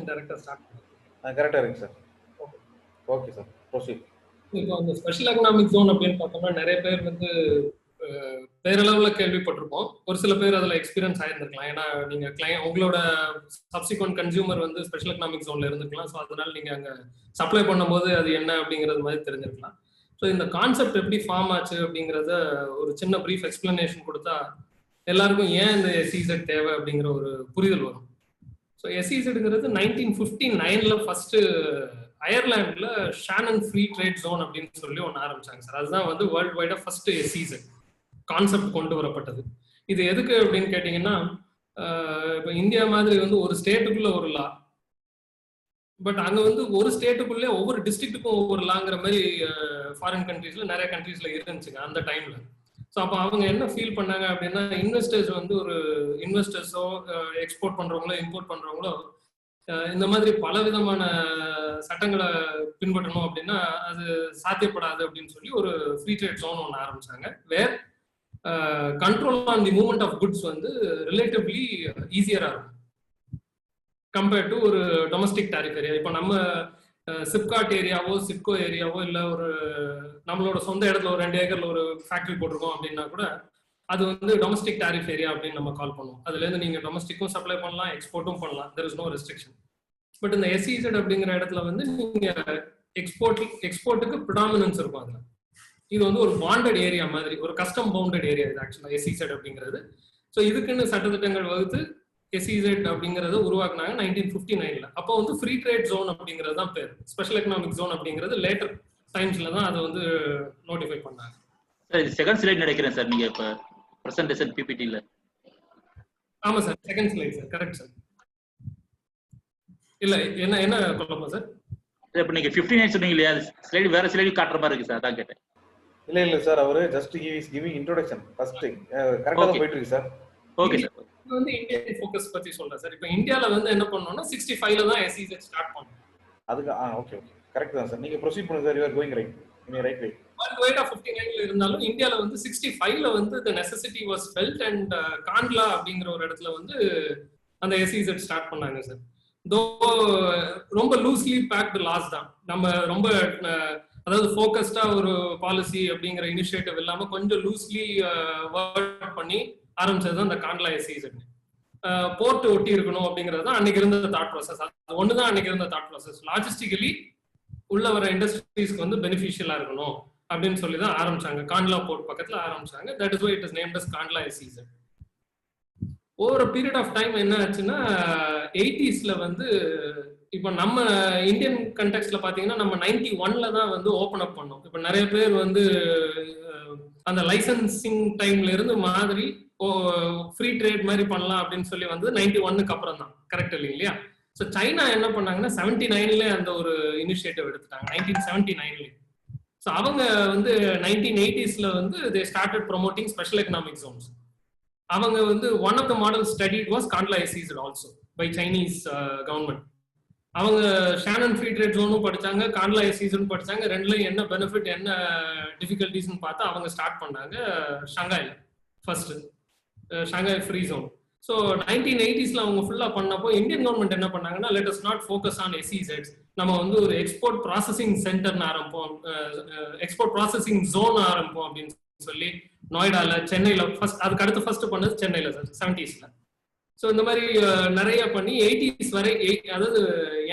Explanation டைரக்டா start பண்ணுங்க. கரெக்டா இருக்கு சார். Okay sir, proceed. இப்போ அந்த ஸ்பெஷல் எக்கனாமிக் ஜோன் அப்படின்னு பார்த்தோம்னா நிறைய பேர் வந்து பேரளவுல கேள்விப்பட்டிருப்போம். ஒரு சில பேர் அதுல எக்ஸ்பீரியன்ஸ் ஆயிருந்திருக்கலாம். ஏன்னா நீங்க உங்களோட சப்சிக்வெண்ட் கன்சியூமர் வந்து ஸ்பெஷல் எக்கனாமிக் ஜோன்ல இருந்திருக்கலாம். ஸோ அதனால நீங்க அங்க சப்ளை பண்ணும்போது அது என்ன அப்படிங்கிறது மாதிரி தெரிஞ்சிருக்கலாம். ஸோ இந்த கான்செப்ட் எப்படி ஃபார்ம் ஆச்சு அப்படிங்கிறத ஒரு சின்ன ப்ரீஃப் எக்ஸ்பிளனேஷன் கொடுத்தா எல்லாருக்கும் ஏன் இந்த எஸ்இசெட் தேவை அப்படிங்கிற ஒரு புரிதல் வரும். ஸோ எஸ்இசெட்ங்கிறது 1959 ஃபர்ஸ்ட் அயர்லாந்துல ஷானன் ஃப்ரீ ட்ரேட் ஜோன் அப்படின்னு சொல்லி ஒன்று ஆரம்பிச்சாங்க சார். அதுதான் வந்து வேர்ல்டு வைடா ஃபர்ஸ்ட் எஸ்இசெட் கான்செப்ட் கொண்டு வரப்பட்டது. இது எதுக்கு அப்படின்னு கேட்டீங்கன்னா, இப்போ இந்தியா மாதிரி வந்து ஒரு ஸ்டேட்டுக்குள்ள ஒரு லா, பட் அங்க வந்து ஒரு ஸ்டேட்டுக்குள்ளே ஒவ்வொரு டிஸ்ட்ரிக்ட்டுக்கும் ஒவ்வொரு லாங்கிற மாதிரி ஃபாரின் கண்ட்ரீஸ்ல நிறைய கண்ட்ரீஸ்ல இருந்துச்சுங்க அந்த டைம்ல. ஸோ அப்போ அவங்க என்ன ஃபீல் பண்ணாங்க அப்படின்னா, இன்வெஸ்டர்ஸ் வந்து ஒரு இன்வெஸ்டர்ஸோ எக்ஸ்போர்ட் பண்றவங்களோ இம்போர்ட் பண்றவங்களோ இந்த மாதிரி பல விதமான சட்டங்களை பின்பற்றணும் அப்படின்னா அது சாத்தியப்படாது அப்படின்னு சொல்லி ஒரு ஃப்ரீ ட்ரேட் ஜோன் ஒன்று ஆரம்பிச்சாங்க. Where control on the movement of goods வந்து ரிலேட்டிவ்லி ஈஸியரா இருக்கும் கம்பேர்ட் டு ஒரு டொமஸ்டிக் டாரிஃப் ஏரியா. இப்போ நம்ம சிப்காட் ஏரியாவோ சிப்கோ ஏரியாவோ இல்லை ஒரு நம்மளோட சொந்த இடத்துல ஒரு 2 ஏக்கர்ல ஒரு ஃபேக்டரி போட்டிருக்கோம் அப்படின்னா கூட அது வந்து டொமஸ்டிக் டாரிஃப் ஏரியா அப்படின்னு நம்ம கால் பண்ணுவோம். அதுல இருந்து நீங்க டொமஸ்டிக்கும் சப்ளை பண்ணலாம், எக்ஸ்போர்ட்டும் பண்ணலாம். There is no restriction. But இந்த எஸ்இசெட் அப்படிங்கிற இடத்துல வந்து நீங்க எக்ஸ்போர்ட்டுக்கு ப்ரிடாமினன்ஸ் இருக்கும். அதுல இது வந்து ஒரு பாண்டட் ஏரியா மாதிரி, ஒரு கஸ்டம் பவுண்டட் ஏரியா இது ஆக்சுவலா எஸ்இசெட் அப்படிங்கிறது. ஸோ இதுக்குன்னு சட்டத்திட்டங்கள் வகுத்து எஸ்இசெட் அப்படிங்கறத உருவாக்குனாங்க 1959. அப்போ வந்து ஃப்ரீ ட்ரேட் ஜோன் அப்படிங்கிறது தான் பேர். ஸ்பெஷல் எக்கனாமிக் ஜோன் அப்படிங்கிறது லேட்டர் டைம்ஸ்ல தான் அதை வந்து நோட்டிஃபை பண்ணாங்க. சார் இது செகண்ட் ஸ்லைட் நினைக்கிறேன் சார், நீங்க இப்ப பிரசன்டேஷன் பிபிடில. ஆமா sir, second slide sir, correct sir. இல்ல என்ன சொல்லமா சார்? இப்ப நீங்க 59 சொன்னீங்க இல்லையா, ஸ்லைடு வேற ஸ்லைடு காட்டுற மாதிரி இருக்கு சார், அதான் கேட்டேன். இல்ல சார், அவரு just he is giving introduction first. கரெக்ட்டா தான் போயிட்டு இருக்கு சார். Okay sir. இது வந்து இந்தியன் ஃபோக்கஸ் பத்தி சொல்றேன் சார். இப்போ இந்தியால வந்து என்ன பண்ணனும்னா 65ல தான் எஸ்இசெட் ஸ்டார்ட் பண்ணோம். அதுக்கு ஓகே கரெக்ட் தான் சார். நீங்க ப்ரோசீட் பண்ணுங்க sir. You are going right. நீங்க ரைட் வே. வேர்ல்ட் வைடா 59ல இருந்தாலும் இந்தியால வந்து 65ல வந்து the necessity was felt and Kandla அப்படிங்கிற ஒரு இடத்துல வந்து அந்த எஸ்இசெட் ஸ்டார்ட் பண்ணாங்க சார். தோ ரொம்ப லூஸ்லி பேக்டு லாஸ் தான். நம்ம ரொம்ப அதாவது ஃபோக்கஸ்டா ஒரு பாலிசி அப்படிங்கிற இனிஷியேட்டிவ் இல்லாம கொஞ்சம் லூஸ்லி ஒர்க் பண்ணி ஆரம்பிச்சது தான் இந்த காண்ட்லா எஸ்இசெட். போர்ட் ஒட்டி இருக்கணும் அப்படிங்கிறது தான் அன்னைக்கு இருந்த தாட் ப்ராசஸ். அது ஒண்ணுதான் அன்னைக்கு இருந்த தாட் ப்ராசஸ். லாஜிஸ்டிக்கலி உள்ள வர இண்டஸ்ட்ரீஸ்க்கு வந்து பெனிஃபிஷியலா இருக்கணும் அப்படின்னு சொல்லி தான் ஆரம்பிச்சாங்க. காண்ட்லா போர்ட் பக்கத்துல ஆரம்பிச்சாங்க. That is why it is named as Kandla SEZ. Over period of time என்ன ஆச்சுன்னா 80ஸ்ல வந்து இப்போ நம்ம இந்தியன் கண்டெக்ஸ்ட்ல பாத்தீங்கன்னா நம்ம 91ல தான் வந்து ஓபன் அப் பண்ணோம். இப்போ நிறைய பேர் வந்து அந்த லைசன்சிங் டைம்ல இருந்து மாதிரி ஃப்ரீ ட்ரேட் மாதிரி பண்ணலாம் அப்படின்னு சொல்லி வந்து 91க்கு அப்புறம் தான். கரெக்ட் இல்லையா? ஸோ சைனா என்ன பண்ணாங்கன்னா 79ல அந்த ஒரு இனிஷியேட்டிவ் எடுத்துட்டாங்க 1979. ஸோ அவங்க வந்து 1980ஸ்ல வந்து they started promoting special economic zones. அவங்க வந்து one of the model studied was Kandla SEZ also by Chinese government. அவங்க ஷானன் ஃப்ரீ ட்ரேட் ஜோனும் படிச்சாங்க, காண்ட்லா எஸ்இசெட் படிச்சாங்க. ரெண்டுலயும் என்ன பெனிஃபிட் என்ன டிஃபிகல்டிஸ்ன்னு பார்த்து அவங்க ஸ்டார்ட் பண்ணாங்க Shanghai first Shanghai free zone. So 1980ஸ்ல அவங்க ஃபுல்லா பண்ணப்போ இந்தியன் கவர்மெண்ட் என்ன பண்ணாங்கன்னா, let us not focus on எஸ்இசெட்ஸ், நம்ம வந்து ஒரு எக்ஸ்போர்ட் ப்ராசஸிங் சென்டர்னு ஆரம்பிப்போம், எக்ஸ்போர்ட் ப்ராசஸிங் ஜோன் ஆரம்பிப்போம் அப்படின்னு சொல்லி நொய்டால சென்னையில ஃபர்ஸ்ட், அதுக்கு அடுத்து ஃபர்ஸ்ட் பண்ணது சென்னையில சார் 70ஸ்ல. ஸோ இந்த மாதிரி நிறைய பண்ணி 80s வரை, அதாவது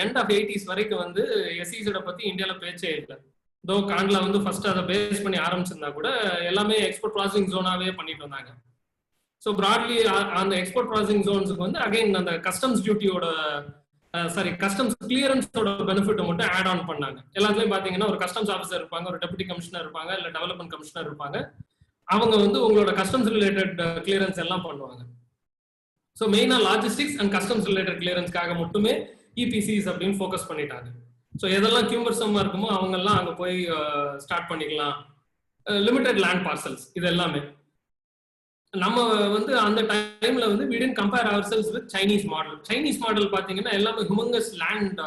எண்ட் ஆஃப் 80s வரைக்கும் வந்து எஸ்இசெட் பத்தி இந்தியால பேச்சே இல்லை. தோ காண்ட்லா வந்து ஃபர்ஸ்ட் அதை பேஸ் பண்ணி ஆரம்பிச்சிருந்தா கூட எல்லாமே எக்ஸ்போர்ட் ப்ராசஸிங் ஜோனாவே பண்ணிட்டு வந்தாங்க. ஸோ ப்ராட்லி அந்த எக்ஸ்போர்ட் ப்ராசஸிங் ஜோன்ஸுக்கு வந்து அகைன் அந்த கஸ்டம்ஸ் டியூட்டியோட கஸ்டம்ஸ் கிளியரன்ஸோட பெனிஃபிட் மட்டும் ஆட் ஆன் பண்ணாங்க. எல்லாத்துலயும் பாத்தீங்கன்னா ஒரு கஸ்டம்ஸ் ஆஃபீஸர் இருப்பாங்க, ஒரு டெபுட்டி கமிஷனர் இருப்பாங்க, இல்ல டெவலப்மெண்ட் கமிஷனர் இருப்பாங்க. அவங்க வந்து உங்களோட கஸ்டம்ஸ் ரிலேட்டட் கிளியரன்ஸ் எல்லாம் பண்ணுவாங்க. ஸோ மெயினா லாஜிஸ்டிக்ஸ் அண்ட் கஸ்டம்ஸ் ரிலேட்டட் கிளியரன்ஸ்க்காக மட்டுமே இபிசிஸ் அப்படின்னு ஃபோக்கஸ் பண்ணிட்டாங்க. ஸோ எதெல்லாம் கியூமர்சமா இருக்குமோ அவங்க எல்லாம் அங்க போய் ஸ்டார்ட் பண்ணிக்கலாம். லிமிடெட் லேண்ட் பார்சல்ஸ் இது எல்லாமே நம்ம வந்து அந்த டைம்ல வந்து we didn't compare ourselves with Chinese model. Chinese model பாத்தீங்கன்னா எல்லாமே ஹியூமங்கஸ் லேண்ட்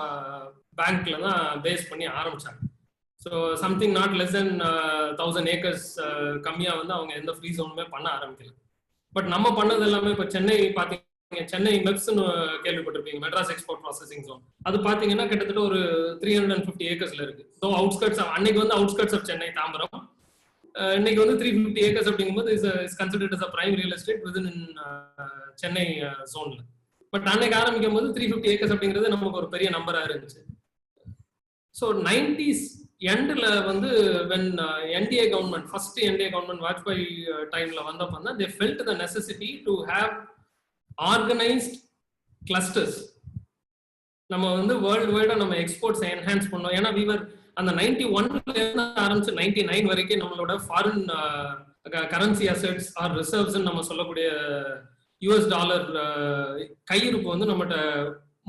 பேங்க்ல தான் பேஸ் பண்ணி ஆரம்பிச்சாங்க. So something not less than 1000 acres கம்மியா வந்து அவங்க எந்த ஃப்ரீ ஜோனுமே பண்ண ஆரம்பிக்கல. பட் நம்ம பண்ணது எல்லாமே இப்போ சென்னை பாத்தீங்கன்னா நீங்க சென்னை மெப்ஸ்னு கேள்விப்பட்டிருப்பீங்க, மெட்ராஸ் எக்ஸ்போர்ட் ப்ராசஸிங் ஜோன். அது பாத்தீங்கன்னா கிட்டத்தட்ட ஒரு 350 ஏக்கர்ஸ்ல இருக்கு. ஸோ அவுட்ஸ்கர்ட்ஸ், அன்னைக்கு வந்து அவுட்ஸ்கர்ட்ஸ் ஆஃப் சென்னை தாம்பரம், இன்னைக்கு வந்து 350 ஏக்கர்ஸ் அப்படிங்கும்போது is considered as a prime real estate within Chennai ஜோன்ல. பட் அன்னைக்கு ஆரம்பிக்கும் போது 350 ஏக்கர்ஸ் அப்படிங்கிறது நமக்கு ஒரு பெரிய நம்பரா இருந்துச்சு. ஸோ 90s எண்ட்ல வந்து when NDA government, first NDA government Vajpayee டைம்ல வந்தப்போ தான் they felt the necessity to have organized clusters. நம்ம வந்து வேர்ல்டு வைடா நம்ம எக்ஸ்போர்ட்ஸ் என்ஹான்ஸ் பண்ணோம். ஏன்னா வீவர் அந்த 91ல இருந்து ஆரம்பிச்சு 99 வரைக்கும் நம்மளோட foreign currency assets or reserves நம்ம சொல்லக்கூடிய US டாலர் கையிருப்பு வந்து நம்மகிட்ட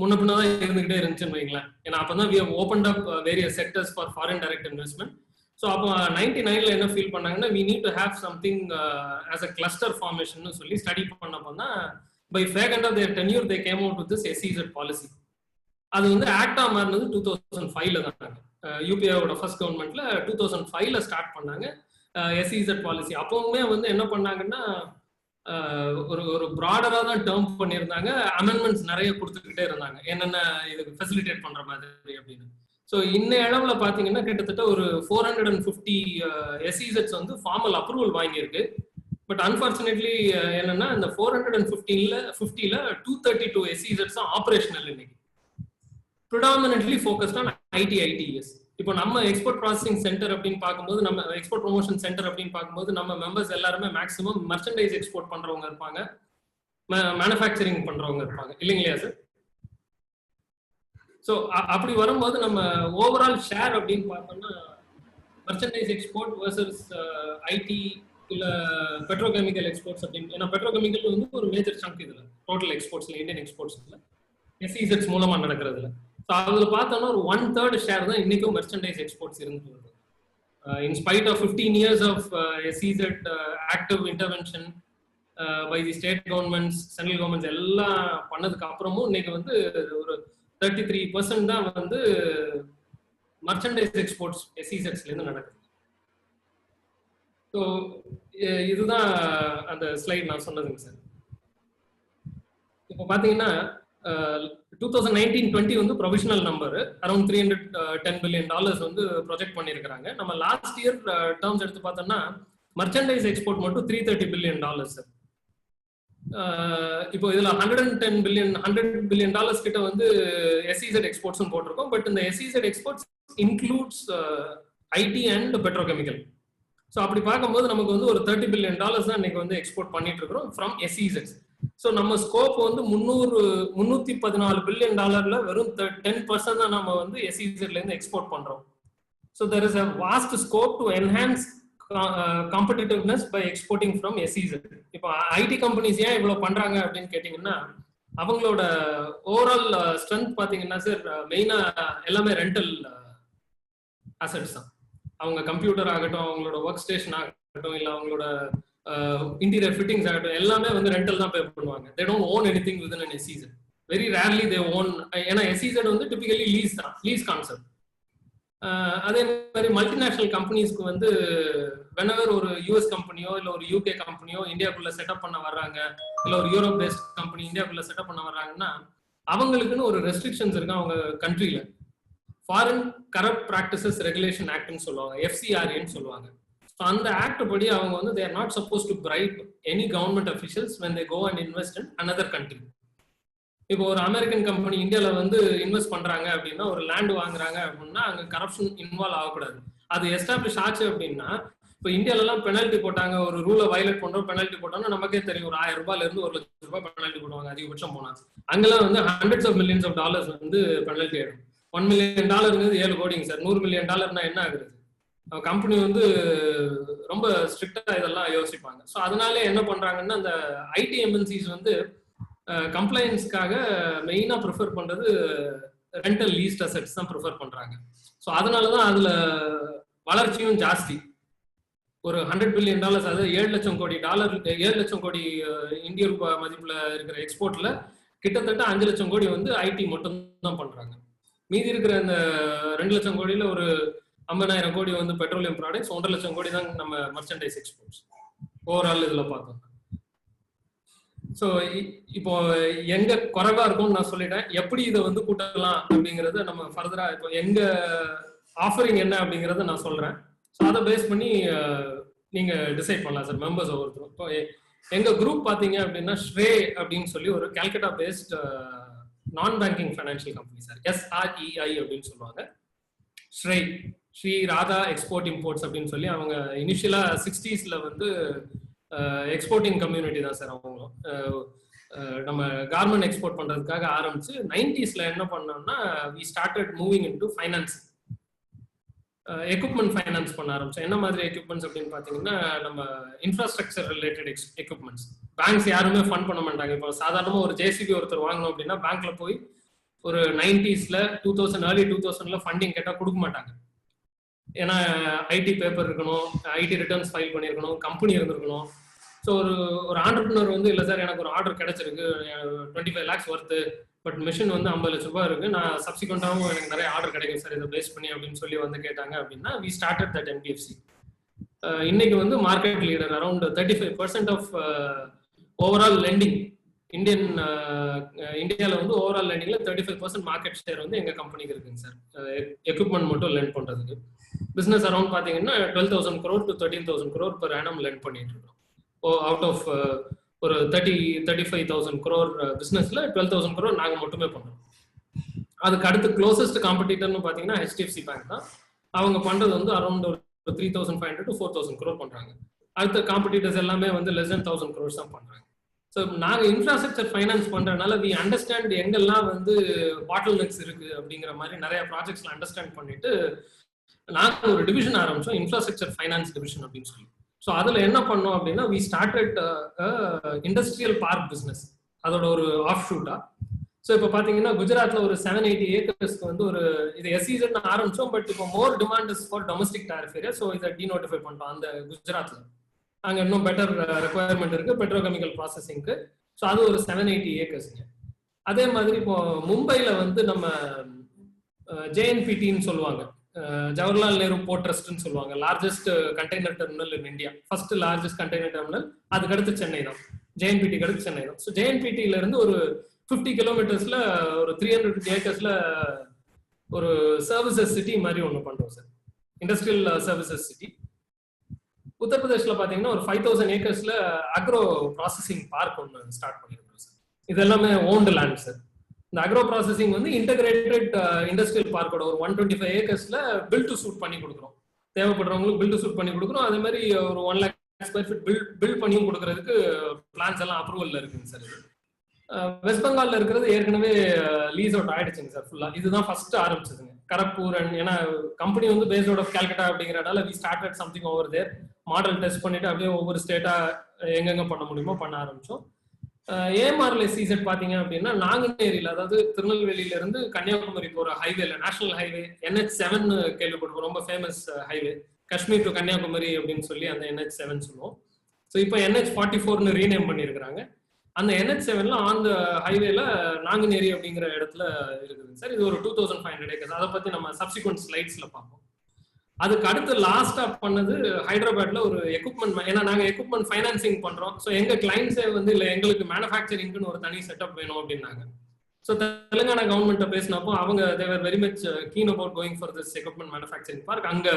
முன்ன பின்னதான் இருந்துகிட்டே இருந்துச்சுன்னு வைங்களேன். ஏன்னா அப்பதான் we have opened up various sectors for foreign direct investment. So அப்போ 99ல என்ன ஃபீல் பண்ணாங்கன்னா we need to have something as a cluster formation சொல்லி ஸ்டடி பண்ணப்போ தான் by fag end of their tenure they came out with this SEZ policy. அது வந்து ஆக்டா மாறினது 2005ல தான். யூபிஐயோட ஃபர்ஸ்ட் கவர்மெண்ட்ல 2005ல ஸ்டார்ட் பண்ணாங்க SEZ பாலிசி. அப்பவுமே வந்து என்ன பண்ணாங்கன்னா ஒரு ப்ராடரா தான் டேர்ம் பண்ணியிருந்தாங்க, அமெண்ட்மெண்ட்ஸ் நிறைய கொடுத்துக்கிட்டே இருந்தாங்க என்னென்ன இதுக்கு ஃபெசிலிட்டேட் பண்ற மாதிரி அப்படின்னு. ஸோ இன்ன அளவுல பாத்தீங்கன்னா கிட்டத்தட்ட ஒரு 450 SEZs வந்து ஃபார்மல் அப்ரூவல் வாங்கியிருக்கு. பட் அன்பார்ச்சுனேட்லி என்னன்னா இந்த 450ல 232 SEZs தான் ஆபரேஷனல் இன்னைக்கு, ப்ரிடாமினன்ட்லி ஃபோக்கஸ்ட் ஆன் ITES. இப்போ நம்ம எக்ஸ்போர்ட் ப்ராசஸிங் சென்டர் அப்படின்னு பார்க்கும்போது, நம்ம எக்ஸ்போர்ட் ப்ரொமோஷன் சென்டர் அப்படின்னு பார்க்கும்போது நம்ம மெம்பர்ஸ் எல்லாருமே மேக்ஸிமம் மெர்ச்சன்டைஸ் எக்ஸ்போர்ட் பண்றவங்க இருப்பாங்க, மேனுஃபேக்சரிங் பண்றவங்க இருப்பாங்க, இல்லைங்களா சார்? ஸோ அப்படி வரும்போது நம்ம ஓவரால் ஷேர் அப்படின்னு பார்த்தோம்னா மெர்ச்சன்டைஸ் எக்ஸ்போர்ட் வர்சஸ் ஐடி இல்ல பெட்ரோகெமிக்கல் எக்ஸ்போர்ட்ஸ் அப்படின்னு. ஏன்னா பெட்ரோகெமிக்கல் வந்து ஒரு மேஜர் சங்க் இதுல டோட்டல் எக்ஸ்போர்ட்ஸ்ல, இந்தியன் எக்ஸ்போர்ட்ஸ்ல SEZs மூலமா நடக்கிறதுல. ஸோ அதுல பார்த்தோம்னா ஒரு 1/3 ஷேர் தான் இன்னைக்கும் மெர்ச்சன்டைஸ் எக்ஸ்போர்ட்ஸ் இருந்துட்டு. In spite of 15 years of SEZ active intervention by the state governments, central governments எல்லாம் பண்ணதுக்கு அப்புறமும் இன்னைக்கு வந்து ஒரு 33% தான் வந்து மெர்ச்சன்டைஸ் எக்ஸ்போர்ட்ஸ் SEZsல இருந்து நடக்குது. ஸோ இதுதான் அந்த ஸ்லைட் நான் சொன்னதுங்க சார். இப்போ பாத்தீங்கன்னா 2019-20 வந்து ப்ரொவிஷனல் நம்பர் அரௌண்ட் $310 billion வந்து ப்ரொஜெக்ட் பண்ணியிருக்கிறாங்க. நம்ம லாஸ்ட் இயர் டேர்ம்ஸ் எடுத்து பார்த்தோம்னா மெர்ச்சன்டைஸ் எக்ஸ்போர்ட் மட்டும் $330 billion சார். இப்போ இதுல $100 billion கிட்ட வந்து SEZ எக்ஸ்போர்ட்ஸ் போட்டிருக்கோம். பட் இந்த SEZ exports includes IT and petrochemical. So அப்படி பார்க்கும்போது நமக்கு வந்து ஒரு $30 billion தான் இன்னைக்கு வந்து எக்ஸ்போர்ட் பண்ணிட்டு இருக்கிறோம் ஃப்ரம் SEZ. ஸோ நம்ம ஸ்கோப் வந்து $314 billion வெறும் 10% தான் நம்ம வந்து SEZல இருந்து எக்ஸ்போர்ட் பண்றோம். So there is a vast scope to enhance competitiveness by exporting from SEZ. இப்போ ஐடி கம்பெனிஸ் ஏன் இவ்வளவு பண்றாங்க அப்படின்னு கேட்டீங்கன்னா அவங்களோட ஓவரால் ஸ்ட்ரென்த் பாத்தீங்கன்னா சார் மெயினா எல்லாமே ரெண்டல் அசெட்ஸ் தான். அவங்க கம்ப்யூட்டர் ஆகட்டும், அவங்களோட ஒர்க் ஸ்டேஷன் ஆகட்டும், இல்லை அவங்களோட இன்டீரியர் ஃபிட்டிங்ஸ் ஆகட்டும், எல்லாமே வந்து ரெண்டல் தான் பே பண்ணுவாங்க. They don't own anything within an SEZ. Very rarely they own. ஏன்னா SEZ வந்து டிபிக்கலி லீஸ் தான், லீஸ் கான்செப்ட். அதே மாதிரி மல்டிநேஷனல் கம்பெனிஸ்க்கு வந்து whenever ஒரு US கம்பெனியோ இல்லை ஒரு UK கம்பெனியோ இந்தியாவுக்குள்ள செட்டப் பண்ண வர்றாங்க, இல்லை ஒரு யூரோப் பேஸ்ட் கம்பெனி இந்தியாவுக்குள்ள செட்டப் பண்ண வர்றாங்கன்னா அவங்களுக்குன்னு ஒரு ரெஸ்ட்ரிக்ஷன்ஸ் இருக்கு அவங்க கண்ட்ரியில. ஃபாரின் கரப்ட் பிராக்டிசஸ் ரெகுலேஷன் ஆக்ட்னு சொல்லுவாங்க, FCRA சொல்லுவாங்க. ஸோ அந்த ஆக்ட் படி அவங்க வந்து they are not supposed to bribe any government officials when they go and invest in another country. இப்போ ஒரு அமெரிக்கன் கம்பெனி இந்தியால வந்து இன்வெஸ்ட் பண்றாங்க அப்படின்னா, ஒரு லேண்ட் வாங்குறாங்க அப்படின்னா அங்க கரப்ஷன் இன்வால்வ் ஆகக்கூடாது. அது எஸ்டாப்ளிஷ் ஆச்சு அப்படின்னா, இப்போ இந்தியாலலாம் பெனல்ட்டி போட்டாங்க, ஒரு ரூலை வயலேட் பண்றோம் பெனல்ட்டி போட்டோம்னா நமக்கே தெரியும் ஒரு $1000 இருந்து $1,00,000 பெனல்ட்டி போடுவாங்க அதிகபட்சம் போனா. அங்கெல்லாம் வந்து hundreds of millions of dollars வந்து பெனல்ட்டி ஆயிடும். $1 million 7 கோடிங்க சார். $100 million என்ன ஆகுது? கம்பெனி வந்து ரொம்ப ஸ்ட்ரிக்டா இதெல்லாம் யோசிப்பாங்க. ஸோ அதனால என்ன பண்றாங்கன்னா அந்த ஐடி எம்என்சிஸ் வந்து கம்ப்ளைன்ஸ்க்காக மெயினா ப்ரிஃபர் பண்றது ரெண்டல் லீஸ்ட் அசெட்ஸ் தான் ப்ரிஃபர் பண்றாங்க. ஸோ அதனாலதான் அதுல வளர்ச்சியும் ஜாஸ்தி. ஒரு $100 billion, அதாவது $7 லட்சம் கோடி இந்திய ரூபாய் மதிப்புல இருக்கிற எக்ஸ்போர்ட்ல கிட்டத்தட்ட 5 லட்சம் கோடி வந்து ஐடி மட்டும் தான் பண்றாங்க. மீதி இருக்கிற இந்த 2 லட்சம் கோடியில ஒரு 50,000 கோடி வந்து பெட்ரோலியம் ப்ராடக்ட்ஸ், 1.5 லட்சம் கோடி தான் நம்ம மெர்ச்சன்டைஸ் எக்ஸ்போர்ட்ஸ் ஓவரால் இதுல பார்த்தோம். ஸோ இப்போ எங்க குறைவா இருக்கும்னு நான் சொல்லிட்டேன். எப்படி இதை வந்து கூட்டலாம் அப்படிங்கறத நம்ம ஃபர்தரா இப்போ எங்க ஆஃபரிங் என்ன அப்படிங்கறத நான் சொல்றேன். ஸோ அதை பேஸ் பண்ணி நீங்க டிசைட் பண்ணலாம் சார் மெம்பர்ஸ் ஒவ்வொருத்தரும். இப்போ எங்க குரூப் பாத்தீங்க அப்படின்னா ஸ்ரே அப்படின்னு சொல்லி ஒரு கால்கட்டா பேஸ்ட் நான் banking financial company sir. SREI அப்படின்னு சொல்லுவாங்க. ஸ்ரீ ராதா எக்ஸ்போர்ட் இம்போர்ட்ஸ் அப்படின்னு சொல்லி அவங்க இனிஷியலா 60s வந்து எக்ஸ்போர்ட்டிங் கம்யூனிட்டி தான் சார். அவங்களும் நம்ம கார்மெண்ட் எக்ஸ்போர்ட் பண்றதுக்காக ஆரம்பிச்சு 90s என்ன பண்ணோம்னா we started moving into finance, equipment finance பண்ண ஆரம்பிச்சோம். என்ன மாதிரி எக்யூப்மெண்ட்ஸ் அப்படின்னு பாத்தீங்கன்னா நம்ம இன்ஃப்ராஸ்ட்ரக்சர் ரிலேட்டட் எக்யூப்மெண்ட்ஸ். பேங்க்ஸ் யாருமே ஃபண்ட் பண்ண மாட்டாங்க. இப்போ சாதாரணமா ஒரு JCB ஒருத்தர் வாங்கணும் அப்படின்னா பேங்க்ல போய் ஒரு 90s 2000 early 2000 ஃபண்டிங் கேட்டா கொடுக்க மாட்டாங்க. ஏன்னா ஐடி பேப்பர் இருக்கணும், ஐடி ரிட்டர்ன்ஸ் ஃபைல் பண்ணியிருக்கணும், கம்பெனி இருந்திருக்கணும். ஸோ ஒரு ஆண்டர்பிரினர் வந்து இல்லை சார் எனக்கு ஒரு ஆர்டர் கிடைச்சிருக்கு 25 lakhs ஒர்த்து, பட் மிஷின் வந்து 50 லட்ச ரூபாய் இருக்கு, நான் சப்சிக்வெண்டாகவும் எனக்கு நிறைய ஆர்டர் கிடைக்கும் சார் இதை பேஸ் பண்ணி அப்படின்னு சொல்லி வந்து கேட்டாங்க அப்படின்னா வி ஸ்டார்டட் தட் NBFC. இன்னைக்கு வந்து market leader around 35% of overall lending இந்தியாவில் வந்து ஓவரால் லெண்டிங்ல 35% மார்க்கெட் ஷேர் வந்து எங்க கம்பெனிக்கு இருக்குங்க சார். எக்யூப்மெண்ட் மட்டும் லெண்ட் பண்றதுக்கு பிசினஸ் அரௌண்ட் பாத்தீங்கன்னா 12,000 crore to 13,000 crore per annum lend பண்ணிட்டு இருக்கோம். அவுட் ஆஃப் ஒரு 35,000 crore பிசினஸ்ல 12,000 crore நாங்க மட்டுமே பண்றோம். அதுக்கு அடுத்து க்ளோசஸ்ட் காம்படிட்டர்னு பாத்தீங்கன்னா HDFC பேங்க் தான். அவங்க பண்றது வந்து அரௌண்ட் ஒரு 3,500 to 4,000 crore பண்றாங்க. அடுத்த காம்படிட்டர்ஸ் எல்லாமே வந்து less than 1,000 crores தான் பண்றாங்க. ஸோ நாங்கள் இன்ஃப்ராஸ்ட்ரக்சர் ஃபைனான்ஸ் பண்றதுனால வி அண்டர்ஸ்டாண்ட் எங்கெல்லாம் வந்து பாட்டில் நெக்ஸ் இருக்கு அப்படிங்கிற மாதிரி நிறைய ப்ராஜெக்ட்ஸ்ல அண்டர்ஸ்டாண்ட் பண்ணிட்டு நாங்கள் ஒரு டிவிஷன் ஆரம்பிச்சோம், இன்ஃப்ராஸ்ட்ரக்சர் ஃபைனான்ஸ் டிவிஷன் அப்படின்னு சொல்லி. ஸோ அதில் என்ன பண்ணோம் அப்படின்னா we started industrial park business, அதோட ஒரு ஆஃப் ஷூட்டா. ஸோ இப்போ பார்த்தீங்கன்னா குஜராத்ல ஒரு 780 ஏக்கர்ஸ்க்கு வந்து ஒரு இது SEZ ஆரம்பிச்சோம். பட் இப்போ more demand is for domestic tariff area. So இதை டீநோட்டிஃபை பண்ணிட்டோம் அந்த குஜராத்ல. அங்கே இன்னும் பெட்டர் ரெக்குவயர்மெண்ட் இருக்கு பெட்ரோகெமிக்கல் ப்ராசஸிங்க்கு. ஸோ அது ஒரு 780 ஏக்கர்ஸ்ங்க. அதே மாதிரி இப்போ மும்பைல வந்து நம்ம JNPTன்னு சொல்லுவாங்க, ஜவஹர்லால் நேரு போர்ட் ட்ரஸ்ட்னு சொல்லுவாங்க, largest container terminal in India, first largest container terminal. அதுக்கு அடுத்து சென்னை தான், JNPTக்கு அடுத்து சென்னை தான். ஸோ JNPTல இருந்து ஒரு 50 கிலோமீட்டர்ஸ்ல ஒரு 300 ஏக்கர்ஸ்ல ஒரு சர்வீசஸ் சிட்டி மாதிரி ஒன்று பண்றோம் சார், இண்டஸ்ட்ரியல் சர்வீசஸ் சிட்டி. உத்தரப்பிரதேஷ்ல பாத்தீங்கன்னா ஒரு 5,000 ஏக்கர்ஸ்ல அக்ரோ ப்ராசஸிங் பார்க் ஒன்று ஸ்டார்ட் பண்ணிருக்கோம் சார். இது எல்லாமே ஓன்டு லேண்ட் சார். இந்த அக்ரோ ப்ராசஸிங் வந்து இன்டகிரேட்டட் இண்டஸ்ட்ரியல் பார்க்கோட ஒரு 125 ஏக்கர்ஸ்ல பில்ட் டு சூட் பண்ணி கொடுக்குறோம். தேவைப்படுறவங்களுக்கு பில்ட் டு சூட் பண்ணி கொடுக்குறோம். அதே மாதிரி ஒரு 1 lakh square feet பில்ட் பண்ணியும் கொடுக்கறதுக்கு பிளான்ஸ் எல்லாம் அப்ரூவல்ல இருக்குங்க சார். இது வெஸ்ட் பெங்கால்ல இருக்கிறது ஏற்கனவே லீஸ் அவுட் ஆயிடுச்சுங்க சார் ஃபுல்லா. இதுதான் ஃபர்ஸ்ட் ஆரம்பிச்சதுங்க கரக்பூர். அண்ட் ஏன்னா கம்பெனி வந்து பேஸ்ட் அவுட் ஆஃப் கால்கட்டா அப்படிங்கிறனால we started something over there. Model test பண்ணிட்டு அப்படியே ஒவ்வொரு ஸ்டேட்டா எங்கெங்க பண்ண முடியுமோ பண்ண ஆரம்பிச்சோம். AMRL SEZ பாத்தீங்க அப்படின்னா நாங்குநேரியில, அதாவது திருநெல்வேலியில இருந்து கன்னியாகுமரி போற ஹைவேல, நேஷனல் ஹைவே NH7 கேள்விப்பட்டிருக்கோம், ரொம்ப famous highway, Kashmir to Kanyakumari அப்படின்னு சொல்லி அந்த NH7 சொல்லுவோம். ஸோ இப்போ NH44ன்னு ரீநேம் பண்ணியிருக்கிறாங்க. அந்த NH7ல அந்த ஹைவேல நாங்குநேரி அப்படிங்கிற இடத்துல இருக்குதுங்க சார். இது ஒரு 2,500 ஏக்கர்ஸ். அதை பத்தி நம்ம சப்சிக்வெண்ட் ஸ்லைட்ஸ்ல பார்ப்போம். அதுக்கு அடுத்து லாஸ்டா பண்ணது ஹைதராபாத்ல ஒரு எக்யூப்மெண்ட். ஏன்னா நாங்க எக்யூப்மெண்ட் ஃபைனான்சிங் பண்றோம். ஸோ எங்க கிளைண்ட்ஸே வந்து இல்லை எங்களுக்கு மேனுஃபேக்சரிங்னு ஒரு தனி செட்டப் வேணும் அப்படின்னாங்க. ஸோ தெலுங்கானா கவர்மெண்ட்டை பேசினப்போ அவங்க they were very much keen about going for this equipment manufacturing park. அங்க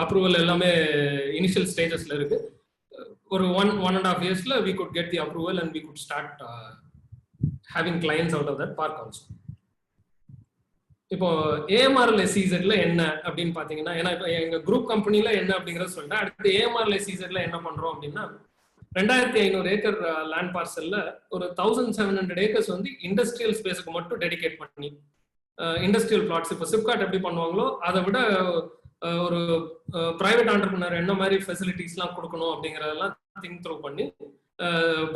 அப்ரூவல் எல்லாமே இனிஷியல் ஸ்டேஜஸ்ல இருக்கு. ஒரு 1.5 yearsல we could get the approval and we could start having clients out of that park also. இப்போ AMRL SEZல என்ன அப்படின்னு பாத்தீங்கன்னா, ஏன்னா இப்போ எங்க குரூப் கம்பெனில என்ன அப்படிங்கறத சொல்லிட்டேன். அடுத்து AMRL SEZல என்ன பண்றோம் அப்படின்னா 2,500 ஏக்கர் லேண்ட் பார்சல்ல ஒரு 1,700 ஏக்கர்ஸ் வந்து இண்டஸ்ட்ரியல் ஸ்பேஸுக்கு மட்டும் டெடிகேட் பண்ணி இண்டஸ்ட்ரியல் பிளாட்ஸ் இப்போ சிப்காட் எப்படி பண்ணுவாங்களோ அதை விட ஒரு பிரைவேட் ஆண்டர்பிரினர் என்ன மாதிரி ஃபெசிலிட்டிஸ்லாம் கொடுக்கணும் அப்படிங்கறதெல்லாம் திங்க் த்ரூ பண்ணி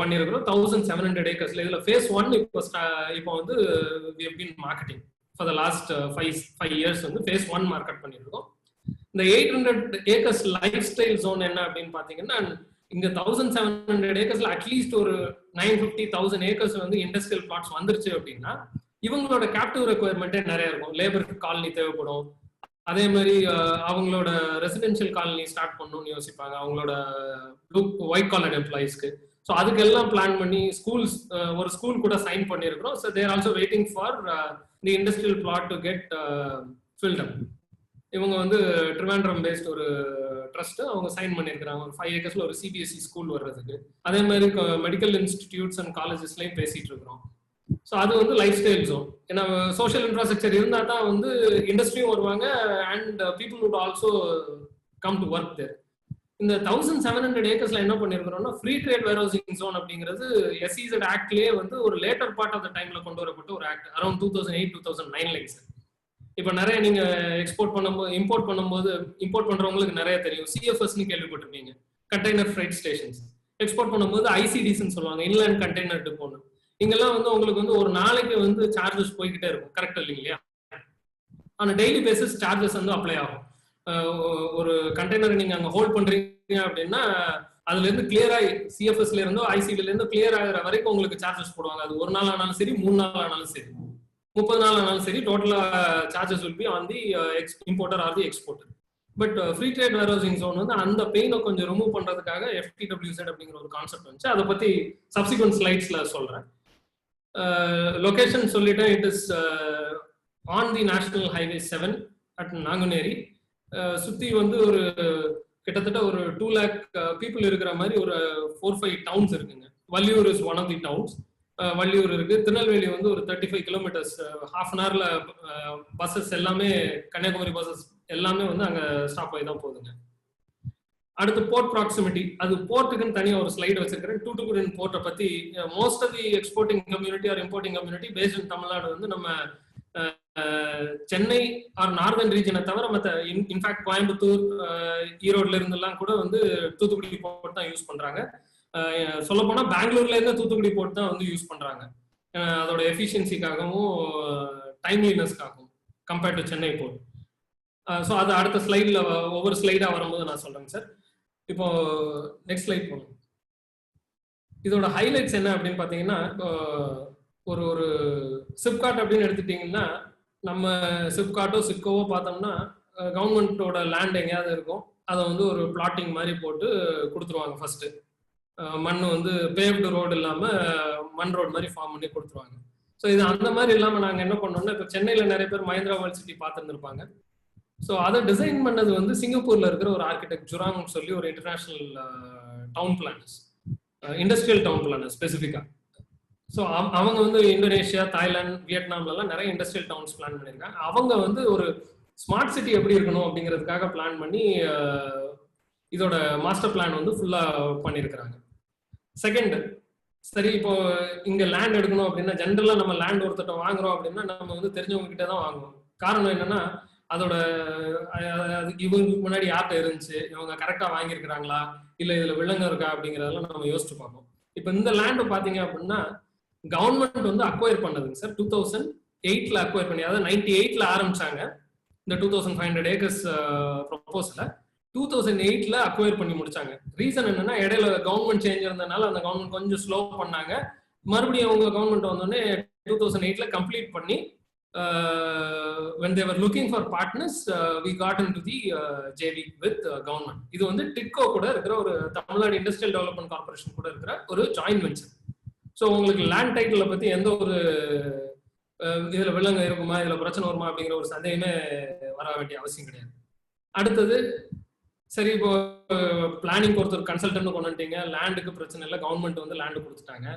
பண்ணியிருக்கிறோம். 1,700 ஏக்கர்ஸ்ல இதுல phase 1 இப்போ வந்து we have been marketing for the last 5 years வந்து phase 1 மார்க்கெட் பண்ணியிருக்கோம். இந்த 800 ஏக்கர்ஸ் லைஃப் ஸ்டைல் ஜோன் என்ன அப்படின்னு பாத்தீங்கன்னா, இங்க 1,700 ஏக்கர்ஸ்ல அட்லீஸ்ட் ஒரு 950,000 ஏக்கர்ஸ் வந்து இண்டஸ்ட்ரியல் பிளாட்ஸ் வந்துருச்சு அப்படின்னா இவங்களோட கேப்டிவ் ரெக்குவயர்மெண்ட்டே நிறைய இருக்கும். லேபருக்கு காலனி தேவைப்படும். அதே மாதிரி அவங்களோட ரெசிடென்ஷியல் காலனி ஸ்டார்ட் பண்ணணும்னு யோசிப்பாங்க அவங்களோட ஒயிட் காலர் எம்ப்ளாயிஸ்க்கு. ஸோ அதுக்கெல்லாம் பிளான் பண்ணி ஸ்கூல்ஸ் ஒரு ஸ்கூல் கூட சைன் பண்ணியிருக்கிறோம். So they're also waiting for the industrial plot to get filled up. இவங்க வந்து ட்ரிவாண்ட்ரம் பேஸ்ட் ஒரு ட்ரஸ்ட், அவங்க சைன் பண்ணியிருக்கிறாங்க ஒரு 5 ஏக்கர்ஸ்ல ஒரு சிபிஎஸ்இ ஸ்கூல் வர்றதுக்கு. அதே மாதிரி மெடிக்கல் இன்ஸ்டிடியூட்ஸ் அண்ட் காலேஜஸ்லையும் பேசிட்டு இருக்கிறோம். ஸோ அது வந்து லைஃப் ஸ்டைல் ஜோன். ஏன்னா சோஷியல் இன்ஃப்ராஸ்ட்ரக்சர் இருந்தால் தான் வந்து இண்டஸ்ட்ரியும் வருவாங்க and people would also come to work there. இந்த 1700 ஏக்கர்ஸ்ல என்ன பண்ணிருக்கிறோம்னா ஃப்ரீ ட்ரேட் வேர்ஹவுசிங் ஜோன் அப்படிங்கிறது SEZ ஆக்ட்லயே வந்து ஒரு லேட்டர் பார்ட் ஆஃப் த டைம்ல கொண்டு வரப்பட்ட ஒரு ஆக்ட் அரௌண்ட் 2008-2009 சார். இப்போ நிறைய நீங்க இம்போர்ட் பண்ணும்போது இம்போர்ட் பண்றவங்களுக்கு நிறைய தெரியும். CFSன்னு கேள்விப்பட்டிருப்பீங்க, கண்டெய்னர் ஃப்ரைட் ஸ்டேஷன்ஸ். எக்ஸ்போர்ட் பண்ணும்போது ICDஸ்ன்னு சொல்லுவாங்க, இன்லேண்ட் கண்டெய்னர் டிப்போன்னு. இங்கெல்லாம் வந்து உங்களுக்கு வந்து ஒரு நாளைக்கு வந்து சார்ஜஸ் போய்கிட்டே இருக்கும், கரெக்ட் இல்லைங்களா? ஆனா டெய்லி பேசிஸ் சார்ஜஸ் வந்து அப்ளை ஆகும். ஒரு கண்டெய்னர் நீங்க அங்க ஹோல்ட் பண்றீங்க அப்படின்னா அதுல இருந்து கிளியர் ஆகி CFSல இருந்தோ ICDல இருந்து கிளியர் ஆகிற வரைக்கும் உங்களுக்கு சார்ஜஸ் போடுவாங்க. அது 1 நாள் ஆனாலும் சரி, 3 நாள் ஆனாலும் சரி, 30 நாள் ஆனாலும் சரி, டோட்டலா charges will be on the importer or the exporter. But free trade warehousing zone வந்து அந்த பெயினை கொஞ்சம் ரிமூவ் பண்றதுக்காக FTWZ அப்படிங்கிற ஒரு கான்செப்ட் வந்துச்சு. அதை பத்தி சப்சிக்வெண்ட் ஸ்லைட்ஸ்ல சொல்றேன். லொகேஷன் சொல்லிட்டேன். It is on the national highway 7 at Nanguneri. சுத்தி வந்து ஒரு கிட்டத்தட்ட ஒரு 2 lakh பீப்புள் இருக்கிற மாதிரி ஒரு 4-5 டவுன்ஸ் இருக்குங்க. Valliyur is one of the towns. Valliyur இருக்கு. திருநெல்வேலி வந்து ஒரு 35 கிலோமீட்டர்ஸ், ஹாஃப் அன் ஹவர்ல பஸ்ஸஸ் எல்லாமே, கன்னியாகுமரி பஸ்ஸஸ் எல்லாமே வந்து அங்க ஸ்டாப் ஆகி தான் போகுதுங்க. அடுத்து போர்ட் ப்ராக்சிமிட்டி. அது போர்ட்டுக்குன்னு தனியாக ஒரு ஸ்லைடு வச்சிருக்கிறேன். டூட்டுக்குடியின் போர்ட்டை பத்தி. Most of the exporting community or importing community based in Tamil Nadu வந்து நம்ம சென்னை ஆர் நார்தன் ரீஜனை தவிர மற்ற இன்ஃபேக்ட் கோயம்புத்தூர், ஈரோட்ல இருந்தெல்லாம் கூட வந்து தூத்துக்குடி போர்ட் தான் யூஸ் பண்றாங்க. சொல்ல போனா பெங்களூர்ல இருந்து தூத்துக்குடி போர்ட் தான் வந்து யூஸ் பண்றாங்க. அதோட எஃபிஷியன்சிக்காகவும் டைம்லினஸ்க்காகவும் compared to Chennai port. So அது அடுத்த ஸ்லைட்ல ஒவ்வொரு ஸ்லைடா வரும்போது நான் சொல்றேங்க சார். இப்போ நெக்ஸ்ட் ஸ்லைட் போகணும். இதோட ஹைலைட்ஸ் என்ன அப்படின்னு பாத்தீங்கன்னா, ஒரு ஒரு சிப்காட் அப்படின்னு எடுத்துட்டீங்கன்னா, நம்ம சிப்காட்டோ சிப்கோவோ பார்த்தோம்னா கவர்மெண்ட்டோட லேண்ட் எங்கேயாவது இருக்கும், அதை வந்து ஒரு பிளாட்டிங் மாதிரி போட்டு கொடுத்துருவாங்க. ஃபர்ஸ்ட் மண் வந்து பேவ்டு ரோடு இல்லாமல் மண் ரோடு மாதிரி ஃபார்ம் பண்ணி கொடுத்துருவாங்க. ஸோ இது அந்த மாதிரி இல்லாமல் நாங்கள் என்ன பண்ணோம்னா, இப்போ சென்னையில் நிறைய பேர் மஹிந்திரா வேர்ல்ட் சிட்டி பார்த்துருந்துருப்பாங்க. ஸோ அதை டிசைன் பண்ணது வந்து சிங்கப்பூர்ல இருக்கிற ஒரு ஆர்கிடெக்ட் ஜுராங் சொல்லி ஒரு international town planners, industrial town planner ஸ்பெசிஃபிக்கா. ஸோ அவங்க வந்து இந்தோனேஷியா, தாய்லாந்து, வியட்நாம்லாம் நிறைய இண்டஸ்ட்ரியல் டவுன்ஸ் பிளான் பண்ணியிருக்காங்க. அவங்க வந்து ஒரு ஸ்மார்ட் சிட்டி எப்படி இருக்கணும் அப்படிங்கிறதுக்காக பிளான் பண்ணி இதோட மாஸ்டர் பிளான் வந்து ஃபுல்லா பண்ணியிருக்கிறாங்க. செகண்ட், சரி இப்போ இங்க லேண்ட் எடுக்கணும் அப்படின்னா ஜென்ரலா நம்ம லேண்ட் ஒருத்தட்ட வாங்குறோம் அப்படின்னா நம்ம வந்து தெரிஞ்சவங்க கிட்ட தான் வாங்குவோம். காரணம் என்னன்னா அதோட இவங்களுக்கு முன்னாடி யார்கிட்ட இருந்துச்சு, இவங்க கரெக்டா வாங்கியிருக்கிறாங்களா, இல்ல இதுல விலங்கு இருக்கா அப்படிங்கிறதெல்லாம் நம்ம யோசிச்சு பார்ப்போம். இப்போ இந்த லேண்ட் பாத்தீங்க அப்படின்னா கவர்மெண்ட் வந்து அக்வயர் பண்ணதுங்க சார். 2008ல அக்வயர் பண்ணி, அதாவது 98ல ஆரம்பிச்சாங்க இந்த 2500 ஏக்கர்ஸ் ப்ரொபோசல. 2008ல அக்வயர் பண்ணி முடிச்சாங்க. ரீசன் என்னன்னா இடையில கவர்மெண்ட் சேஞ்ச் இருந்ததுனால அந்த கவர்மெண்ட் கொஞ்சம் ஸ்லோ பண்ணாங்க. மறுபடியும் அவங்க கவர்மெண்ட் வந்தோடனே 2008ல கம்ப்ளீட் பண்ணி when they were looking for partners we got into the JV with government. இது வந்து டிட்கோ கூட இருக்கிற ஒரு தமிழ்நாடு இண்டஸ்ட்ரியல் டெவலப்மெண்ட் கார்பரேஷன் கூட இருக்கிற ஒரு ஜாயின்ட் வெஞ்சர். ஸோ உங்களுக்கு லேண்ட் டைட்டிலை பத்தி எந்த ஒரு இதுல விலங்கு இருக்குமா, இதுல பிரச்சனை வருமா அப்படிங்கிற ஒரு சந்தேகமே வர வேண்டிய அவசியம் கிடையாது. அடுத்தது, சரி இப்போ பிளானிங் ஒருத்தர் கன்சல்டன்ட் கொண்டு வந்துட்டீங்க, லேண்டுக்கு பிரச்சனை இல்லை, கவர்மெண்ட் வந்து லேண்டு கொடுத்துட்டாங்க,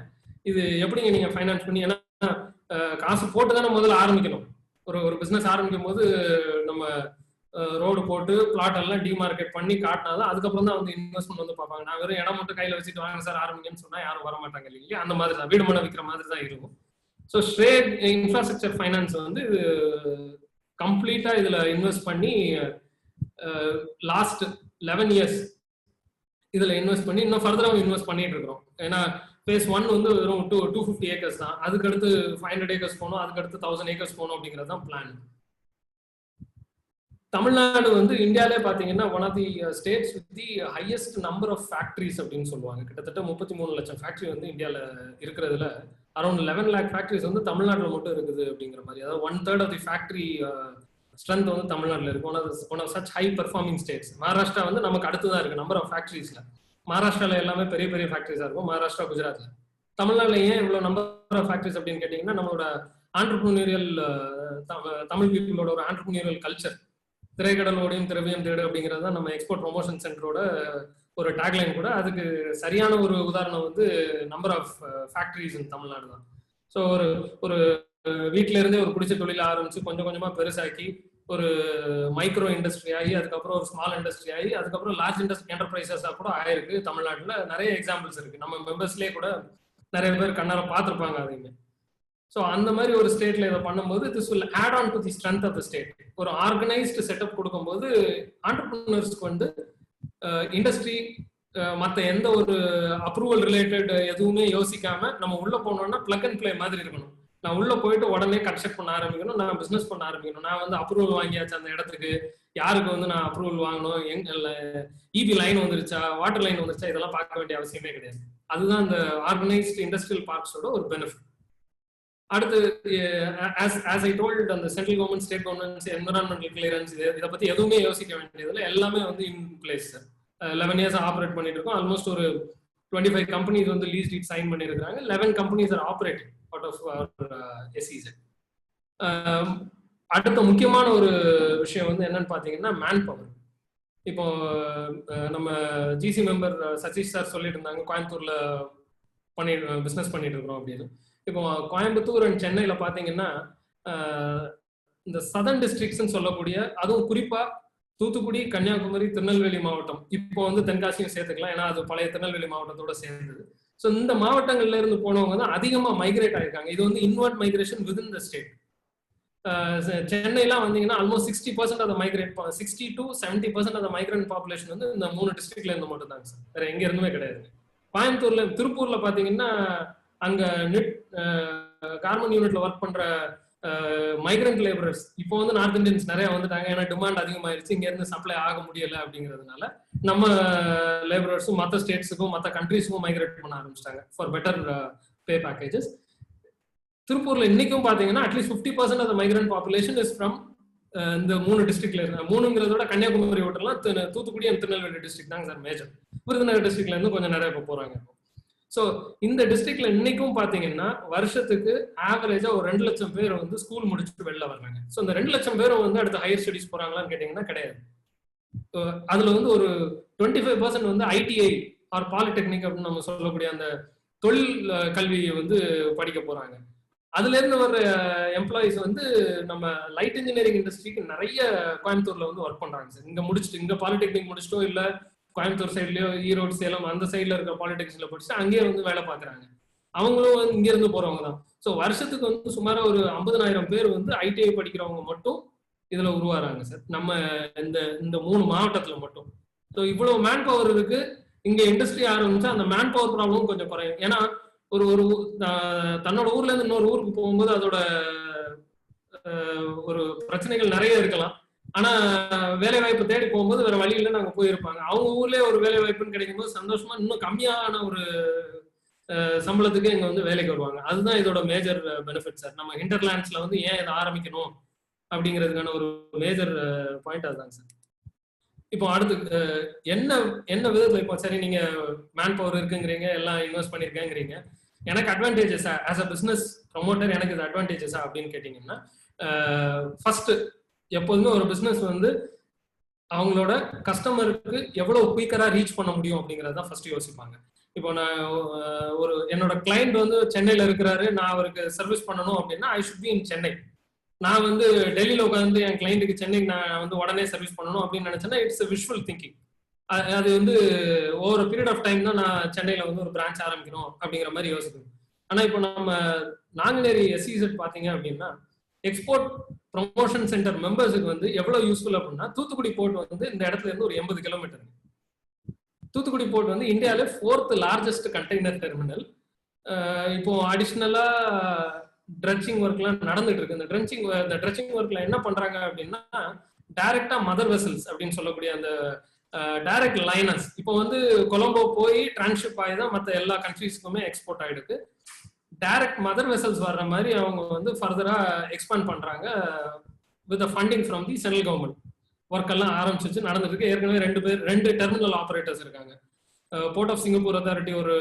இது எப்படிங்க நீங்க ஃபைனான்ஸ் பண்ணி, ஏன்னா காசு போட்டு தானே முதல்ல ஆரம்பிக்கணும். ஒரு பிசினஸ் ஆரம்பிக்கும் போது நம்ம ரோடு போட்டு பிளாட் எல்லாம் டிமார்க்கெட் பண்ணி காட்டினாதான் அதுக்கப்புறம் தான் வந்து இன்வெஸ்ட்மெண்ட் வந்து பார்ப்பாங்க. நான் வெறும் இடம் மட்டும் கையில வச்சுட்டு வாங்க சார் ஆரம்பிங்கன்னு சொன்னா யாரும் வர மாட்டாங்க இல்லையா? அந்த மாதிரி தான் வீடு மனை விற்கிற மாதிரி தான் இருக்கும். ஸோ ஸ்ட்ரேட் இன்ஃப்ராஸ்ட்ரக்சர் ஃபைனான்ஸ் வந்து இது கம்ப்ளீட்டா இதுல இன்வெஸ்ட் பண்ணி லாஸ்ட் 11 இயர்ஸ் இதுல இன்வெஸ்ட் பண்ணி இன்னும் ஃபர்தராக இன்வெஸ்ட் பண்ணிட்டு இருக்கிறோம். ஏன்னா phase 1 வந்து வெறும் 250 ஏக்கர்ஸ் தான், அதுக்கடுத்து 500 ஏக்கர்ஸ் போகணும், அதுக்கடுத்து 1000 ஏக்கர்ஸ் போகணும் அப்படிங்கிறது தான் பிளான். தமிழ்நாடு வந்து இந்தியாவிலே பார்த்தீங்கன்னா one of the states with the highest number of factories அப்படின்னு சொல்லுவாங்க. கிட்டத்தட்ட 33 லட்சம் ஃபேக்டரி வந்து இந்தியாவில் இருக்கிறதுல அரௌண்ட் 11 lakh ஃபேக்டரிஸ் வந்து தமிழ்நாட்டில் மட்டும் இருக்குது அப்படிங்கிற மாதிரி. அதாவது 1/3 ஆஃப் தி ஃபேக்டரி ஸ்ட்ரென்த் வந்து தமிழ்நாட்டில் இருக்கு. One of such high performing states. Maharashtra வந்து நமக்கு அடுத்து தான் இருக்கு நம்பர் ஆஃப் ஃபேக்டரிஸ்ல. மகாராஷ்டிரால எல்லாமே பெரிய பெரிய ஃபேக்டரிஸா இருக்கும், மகாராஷ்டிரா குஜராத்ல. தமிழ்நாடுல ஏன் இவ்வளவு நம்பர் ஆஃப் ஃபேக்டரிஸ் அப்படின்னு கேட்டீங்கன்னா, நம்மளோட ஆண்டர்பிரினியரியல் தமிழ் பீப்புளோட ஒரு ஆண்டர்பிரினியரியல் கல்ச்சர், திரைக்கடலோடையும் திரவியம் தேடு அப்படிங்கிறது தான் நம்ம எக்ஸ்போர்ட் ப்ரொமோஷன் சென்டரோட ஒரு டேக்லைன் கூட. அதுக்கு சரியான ஒரு உதாரணம் வந்து நம்பர் ஆஃப் ஃபேக்டரிஸ் இன் தமிழ்நாடு தான். ஸோ ஒரு வீட்டில இருந்தே ஒரு பிடிச்ச தொழில ஆரம்பிச்சு கொஞ்சம் கொஞ்சமா பெருசாக்கி ஒரு மைக்ரோ இண்டஸ்ட்ரி ஆகி, அதுக்கப்புறம் ஒரு ஸ்மால் இண்டஸ்ட்ரி ஆகி, அதுக்கப்புறம் லார்ஜ் என்டர்பிரைசஸா கூட ஆயிருக்கு. தமிழ்நாட்டுல நிறைய எக்ஸாம்பிள்ஸ் இருக்கு. நம்ம மெம்பர்ஸ்லயே கூட நிறைய பேர் கண்ணார பார்த்துருப்பாங்க அதையுமே. ஸோ அந்த மாதிரி ஒரு ஸ்டேட்ல இதை பண்ணும்போது this will add on to the strength of the state. ஒரு ஆர்கனைஸ்டு செட்டப் கொடுக்கும்போது ஆண்டர்பிரினர்ஸ்க்கு வந்து இண்டஸ்ட்ரி மற்ற எந்த ஒரு அப்ரூவல் ரிலேட்டட் எதுவுமே யோசிக்காம நம்ம உள்ள போனோம்னா பிளக் அண்ட் பிளே மாதிரி இருக்கணும். நான் உள்ள போயிட்டு உடனே கன்ஸ்ட்ரக்ட் பண்ண ஆரம்பிக்கணும், நான் பிசினஸ் பண்ண ஆரம்பிக்கணும். நான் வந்து அப்ரூவல் வாங்கியாச்சு அந்த இடத்துக்கு, யாருக்கு வந்து நான் அப்ரூவல் வாங்கணும், இபி லைன் வந்துருச்சா, வாட்டர் லைன் வந்துருச்சா, இதெல்லாம் பார்க்க வேண்டிய அவசியமே கிடையாது. அதுதான் இந்த ஆர்கனைஸ்டு இண்டஸ்ட்ரியல் பார்க்ஸோட ஒரு பெனிஃபிட். அடுத்து as I told, அந்த central government, state governments, environmental clearance, இதை பத்தி எதுவுமே யோசிக்க வேண்டியதில்லை. எல்லாமே வந்து இன் பிளேஸ். 11 இயர்ஸ் ஆப்ரேட் பண்ணிட்டு இருக்கோம். ஆல்மோஸ்ட் ஒரு 25 கம்பெனிஸ் வந்து லீஸ் டீட் சைன் பண்ணியிருக்காங்க. 11 companies are operating out of SEZ. அடுத்த முக்கியமான ஒரு விஷயம் வந்து என்னன்னு பாத்தீங்கன்னா மேன் பவர். இப்போ நம்ம ஜிசி மெம்பர் சதீஷ் சார் சொல்லிட்டு இருந்தாங்க கோயம்புத்தூர்ல பிசினஸ் பண்ணிட்டு இருக்கிறோம் அப்படின்னு. இப்போ கோயம்புத்தூர் அண்ட் சென்னையில பாத்தீங்கன்னா இந்த சதர்ன் டிஸ்ட்ரிக்ட்ஸ் சொல்லக்கூடிய, அதுவும் குறிப்பா தூத்துக்குடி, கன்னியாகுமரி, திருநெல்வேலி மாவட்டம், இப்போ வந்து தென்காசியும் சேர்த்துக்கலாம், ஏன்னா அது பழைய திருநெல்வேலி மாவட்டத்தோட சேர்ந்தது. ஸோ இந்த மாவட்டங்கள்ல இருந்து போனவங்க தான் அதிகமா மைக்ரேட் ஆயிருக்காங்க. இது வந்து inward migration within the state. சென்னைலாம் வந்தீங்கன்னா almost 60% of migrate 60 to 70% of migrant population வந்து இந்த 3 டிஸ்ட்ரிக்ட்ல இருந்து மட்டும் தாங்க சார், வேற எங்க இருந்துமே கிடையாது. கோயம்புத்தூர்ல, திருப்பூர்ல பாத்தீங்கன்னா அங்க கார்மெண்ட் யூனிட்ல ஒர்க் பண்ற மைக்ரண்ட் லேபரர்ஸ் இப்போ வந்து நார்த் இந்தியன்ஸ் நிறைய வந்துட்டாங்க. ஏன்னா டிமாண்ட் அதிகமாயிருச்சு, இங்க இருந்து சப்ளை ஆக முடியல அப்படிங்கிறதுனால நம்ம லேபரர்ஸும் மற்ற ஸ்டேட்ஸுக்கும் மற்ற கண்ட்ரீஸுக்கும் மைக்ரேட் பண்ண ஆரம்பிச்சிட்டாங்க ஃபார் பெட்டர் பே பேக்கேஜஸ். திருப்பூர்ல இன்னைக்கும் பாத்தீங்கன்னா at least 50% of migrant population is from இந்த 3 டிஸ்ட்ரிக்ட்ல இருந்து. 3ங்கிறதோட கன்னியாகுமரி விட்டுலாம் தூத்துக்குடி அண்ட் திருநெல்வேலி டிஸ்ட்ரிக்ட் தாங்க சார் மேஜர். விருதுநகர் டிஸ்ட்ரிக்ட்ல இருந்து கொஞ்சம் நிறைய இப்போ போறாங்க. ஸோ இந்த டிஸ்ட்ரிக்ட்ல இன்னைக்கும் பாத்தீங்கன்னா வருஷத்துக்கு ஆவரேஜா ஒரு 2 லட்சம் பேர் வந்து ஸ்கூல் முடிச்சுட்டு வெளில வர்றாங்க. ஸோ இந்த 2 லட்சம் பேரும் வந்து அடுத்த ஹையர் ஸ்டடிஸ் போறாங்களான்னு கேட்டீங்கன்னா கிடையாது. அதுல வந்து ஒரு 25% வந்து ITI ஆர் பாலிடெக்னிக் அப்படின்னு நம்ம சொல்லக்கூடிய அந்த தொழில் கல்வியை வந்து படிக்க போறாங்க. அதுல இருந்து வர்ற எம்ப்ளாயிஸ் வந்து நம்ம லைட் இன்ஜினியரிங் இண்டஸ்ட்ரிக்கு நிறைய கோயம்புத்தூர்ல வந்து ஒர்க் பண்றாங்க சார். இங்க முடிச்சுட்டு, இங்க பாலிடெக்னிக் முடிச்சுட்டோ இல்ல கோயம்புத்தூர் சைட்லயோ, ஈரோடு, சேலம் அந்த சைட்ல இருக்கிற பாலிடெக்னிக்ஸ்ல படிச்சுட்டு அங்கேயே வந்து வேலை பார்க்குறாங்க. அவங்களும் இங்க இருந்து போறவங்க தான். ஸோ வருஷத்துக்கு வந்து சுமாரா ஒரு 50,000 பேர் வந்து ITI படிக்கிறவங்க மட்டும் இதுல உருவாறாங்க சார், நம்ம இந்த 3 மாவட்டத்துல மட்டும். ஸோ இவ்வளவு மேன் பவர் இருக்கு. இங்க இண்டஸ்ட்ரி ஆரம்பிச்சா அந்த மேன் பவர் ப்ராப்ளமும் கொஞ்சம் குறையும். ஏன்னா ஒரு தன்னோட ஊர்ல இருந்து இன்னொரு ஊருக்கு போகும்போது அதோட ஒரு பிரச்சனைகள் நிறைய இருக்கலாம். ஆனா வேலை வாய்ப்பு தேடி போகும்போது வேற வழி இல்லை, நாங்க போயிருப்பாங்க. அவங்க ஊர்லயே ஒரு வேலை வாய்ப்புன்னு கிடைக்கும் போது சந்தோஷமா இன்னும் கம்மியான ஒரு சம்பளத்துக்கு இங்க வந்து வேலைக்கு வருவாங்க. அதுதான் இதோட மேஜர் பெனிஃபிட் சார். நம்ம ஹிண்டர்லேண்ட்ஸ்ல வந்து ஏன் இதை ஆரம்பிக்கணும் அப்படிங்கிறதுக்கான ஒரு மேஜர் பாயிண்ட் அதுதாங்க சார். இப்போ அடுத்து என்ன விதத்துல, இப்போ சரி நீங்க மேன் பவர் இருக்குங்கிறீங்க, எல்லாம் இன்வெஸ்ட் பண்ணிருக்கேங்கிறீங்க, எனக்கு advantages as a business promoter எனக்கு இது அட்வான்டேஜஸா அப்படின்னு கேட்டீங்கன்னா, ஃபர்ஸ்ட் எப்போதுமே ஒரு பிசினஸ் வந்து அவங்களோட கஸ்டமருக்கு எவ்வளவு குயிக்கரா ரீச் பண்ண முடியும் அப்படிங்கறத ஃபர்ஸ்ட் யோசிப்பாங்க. இப்போ நான் என்னோட கிளைண்ட் வந்து சென்னையில இருக்கிறாரு, நான் அவருக்கு சர்வீஸ் பண்ணணும் அப்படின்னா I should be in Chennai. நான் வந்து டெல்லியில உட்காந்து என் கிளைண்ட்டுக்கு சென்னைக்கு நான் வந்து உடனே சர்வீஸ் பண்ணணும் அப்படின்னு நினைச்சேன்னா இட்ஸ் விஷுவல் திங்கிங். அது வந்து ஓவர் பீரியட் ஆஃப் டைம் தான் நான் சென்னையில வந்து ஒரு பிரான்ச் ஆரம்பிக்கணும் அப்படிங்கிற மாதிரி யோசிக்கணும். ஆனா இப்போ நம்ம நாங்குநேரி SEZ பாத்தீங்க அப்படின்னா எக்ஸ்போர்ட் ப்ரொமோஷன் சென்டர் மெம்பர்ஸுக்கு வந்து எவ்வளவு யூஸ்ஃபுல் அப்படின்னா, தூத்துக்குடி போர்ட் வந்து இந்த இடத்துல இருந்து ஒரு 80 கிலோமீட்டர். தூத்துக்குடி போர்ட் வந்து இந்தியாவில 4th லார்ஜஸ்ட் கண்டெய்னர் டெர்மினல். இப்போ அடிஷ்னலா ட்ரெட்சிங் ஒர்க்லாம் நடந்துட்டு இருக்கு. இந்த ட்ரெட்சிங் ஒர்க்ல என்ன பண்றாங்க அப்படின்னா, டைரக்டா மதர் வெசல்ஸ் அப்படின்னு சொல்லக்கூடிய அந்த டைரக்ட் லைனர்ஸ் இப்போ வந்து கொலம்போ போய் டிரான்ஸ்ஷிப் ஆகி தான் மற்ற எல்லா கண்ட்ரீஸ்க்குமே எக்ஸ்போர்ட் ஆயிடுது. டைரக்ட் மதர் வெசல்ஸ் வர்ற மாதிரி அவங்க வந்து ஃபர்தரா எக்ஸ்பேண்ட் பண்றாங்க with funding from the central government. Work எல்லாம் ஆரம்பிச்சிச்சு, நடந்துட்டு இருக்கு. ஏற்கனவே 2 டெர்மினல் ஆபரேட்டர்ஸ் இருக்காங்க. போர்ட் ஆஃப் சிங்கப்பூர் அத்தாரிட்டி ஒரு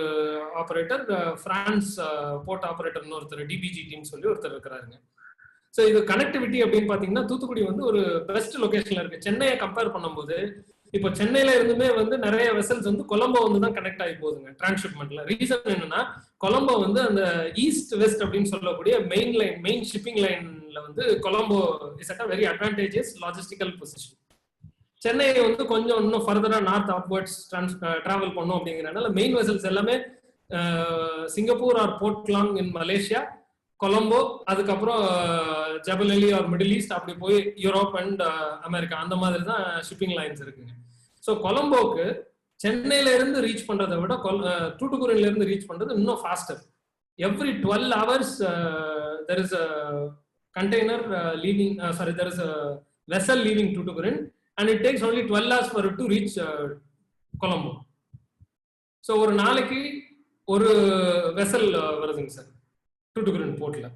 ஆபரேட்டர், பிரான்ஸ் போர்ட் ஆபரேட்டர்னு ஒருத்தர் டிபிஜி டீம் சொல்லி ஒருத்தர் இருக்கிறாருங்க. ஸோ இது கனெக்டிவிட்டி அப்படின்னு பாத்தீங்கன்னா தூத்துக்குடி வந்து ஒரு பெஸ்ட் லொகேஷன்ல இருக்கு. சென்னையை கம்பேர் பண்ணும்போது இப்போ சென்னையில இருந்துமே வந்து நிறைய வெசல்ஸ் வந்து கொலம்போ வந்து தான் கனெக்ட் ஆகி போகுதுங்க டிரான்ஸ்ஷிப்மெண்ட்ல. ரீசன் என்னன்னா கொலம்போ வந்து அந்த ஈஸ்ட் வெஸ்ட் அப்படின்னு சொல்லக்கூடிய மெயின் ஷிப்பிங் லைன்ல வந்து Colombo is at a very advantages logistical position. சென்னையை வந்து கொஞ்சம் இன்னும் ஃபர்தரா நார்த் அப்வர்ட்ஸ் டிராவல் பண்ணும் அப்படிங்கிறனால மெயின் வெசல்ஸ் எல்லாமே Singapore or port Klang in Malaysia, Colombo, அதுக்கப்புறம் ஜபல் அலி ஆர் மிடில் ஈஸ்ட், அப்படி போய் யூரோப் அண்ட் அமெரிக்கா, அந்த மாதிரி தான் ஷிப்பிங் லைன்ஸ் இருக்குங்க. ஸோ கொலம்போக்கு சென்னையில இருந்து ரீச் பண்றதை விட தூத்துக்குடியில இருந்து ரீச் பண்றது இன்னும் pastor. Every 12 hours there is a container leaving, there is a vessel leaving Tuticorin and it takes only 12 hours for it to reach Colombo. So ஒரு நாளைக்கு ஒரு வெசல் வருதுங்க சார் தூத்துக்குடி போர்ட்ல.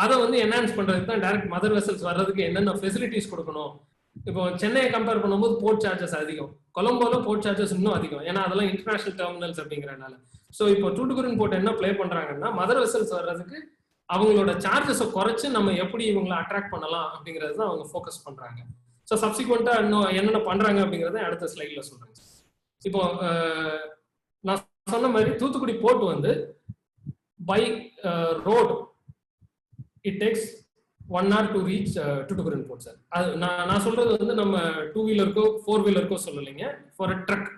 அதை வந்து என்ஹான்ஸ் பண்றதுக்கு தான் டைரக்ட் மதர் வெசல்ஸ் வர்றதுக்கு என்னென்ன ஃபெசிலிட்டிஸ் கொடுக்கணும். இப்போ சென்னையை கம்பேர் பண்ணும்போது போர்ட் சார்ஜஸ் அதிகம், கொலம்போல போர்ட் சார்ஜஸ் இன்னும் அதிகம், ஏன்னா அதெல்லாம் இன்டர்நேஷனல் டெர்மினல்ஸ் அப்படிங்கிறனால. ஸோ இப்போ தூத்துக்குடி போர்ட் என்ன பிளே பண்றாங்கன்னா மதர் வெசல்ஸ் வர்றதுக்கு அவங்களோட சார்ஜஸை குறைச்சு நம்ம எப்படி இவங்களை அட்ராக்ட் பண்ணலாம் அப்படிங்கிறது தான் அவங்க ஃபோக்கஸ் பண்றாங்க. ஸோ சப்சிக்வெண்டா இன்னும் என்னென்ன பண்றாங்க அப்படிங்கிறத அடுத்த ஸ்லைட்ல சொல்றேன். இப்போ நான் சொன்ன மாதிரி தூத்துக்குடி போர்ட் வந்து by road it takes 1 hour to reach Tuticorin port sir. அது நான் சொல்றது வந்து நம்ம 2 வீலருக்கோ 4 வீலருக்கோ சொல்லலைங்க. For truck,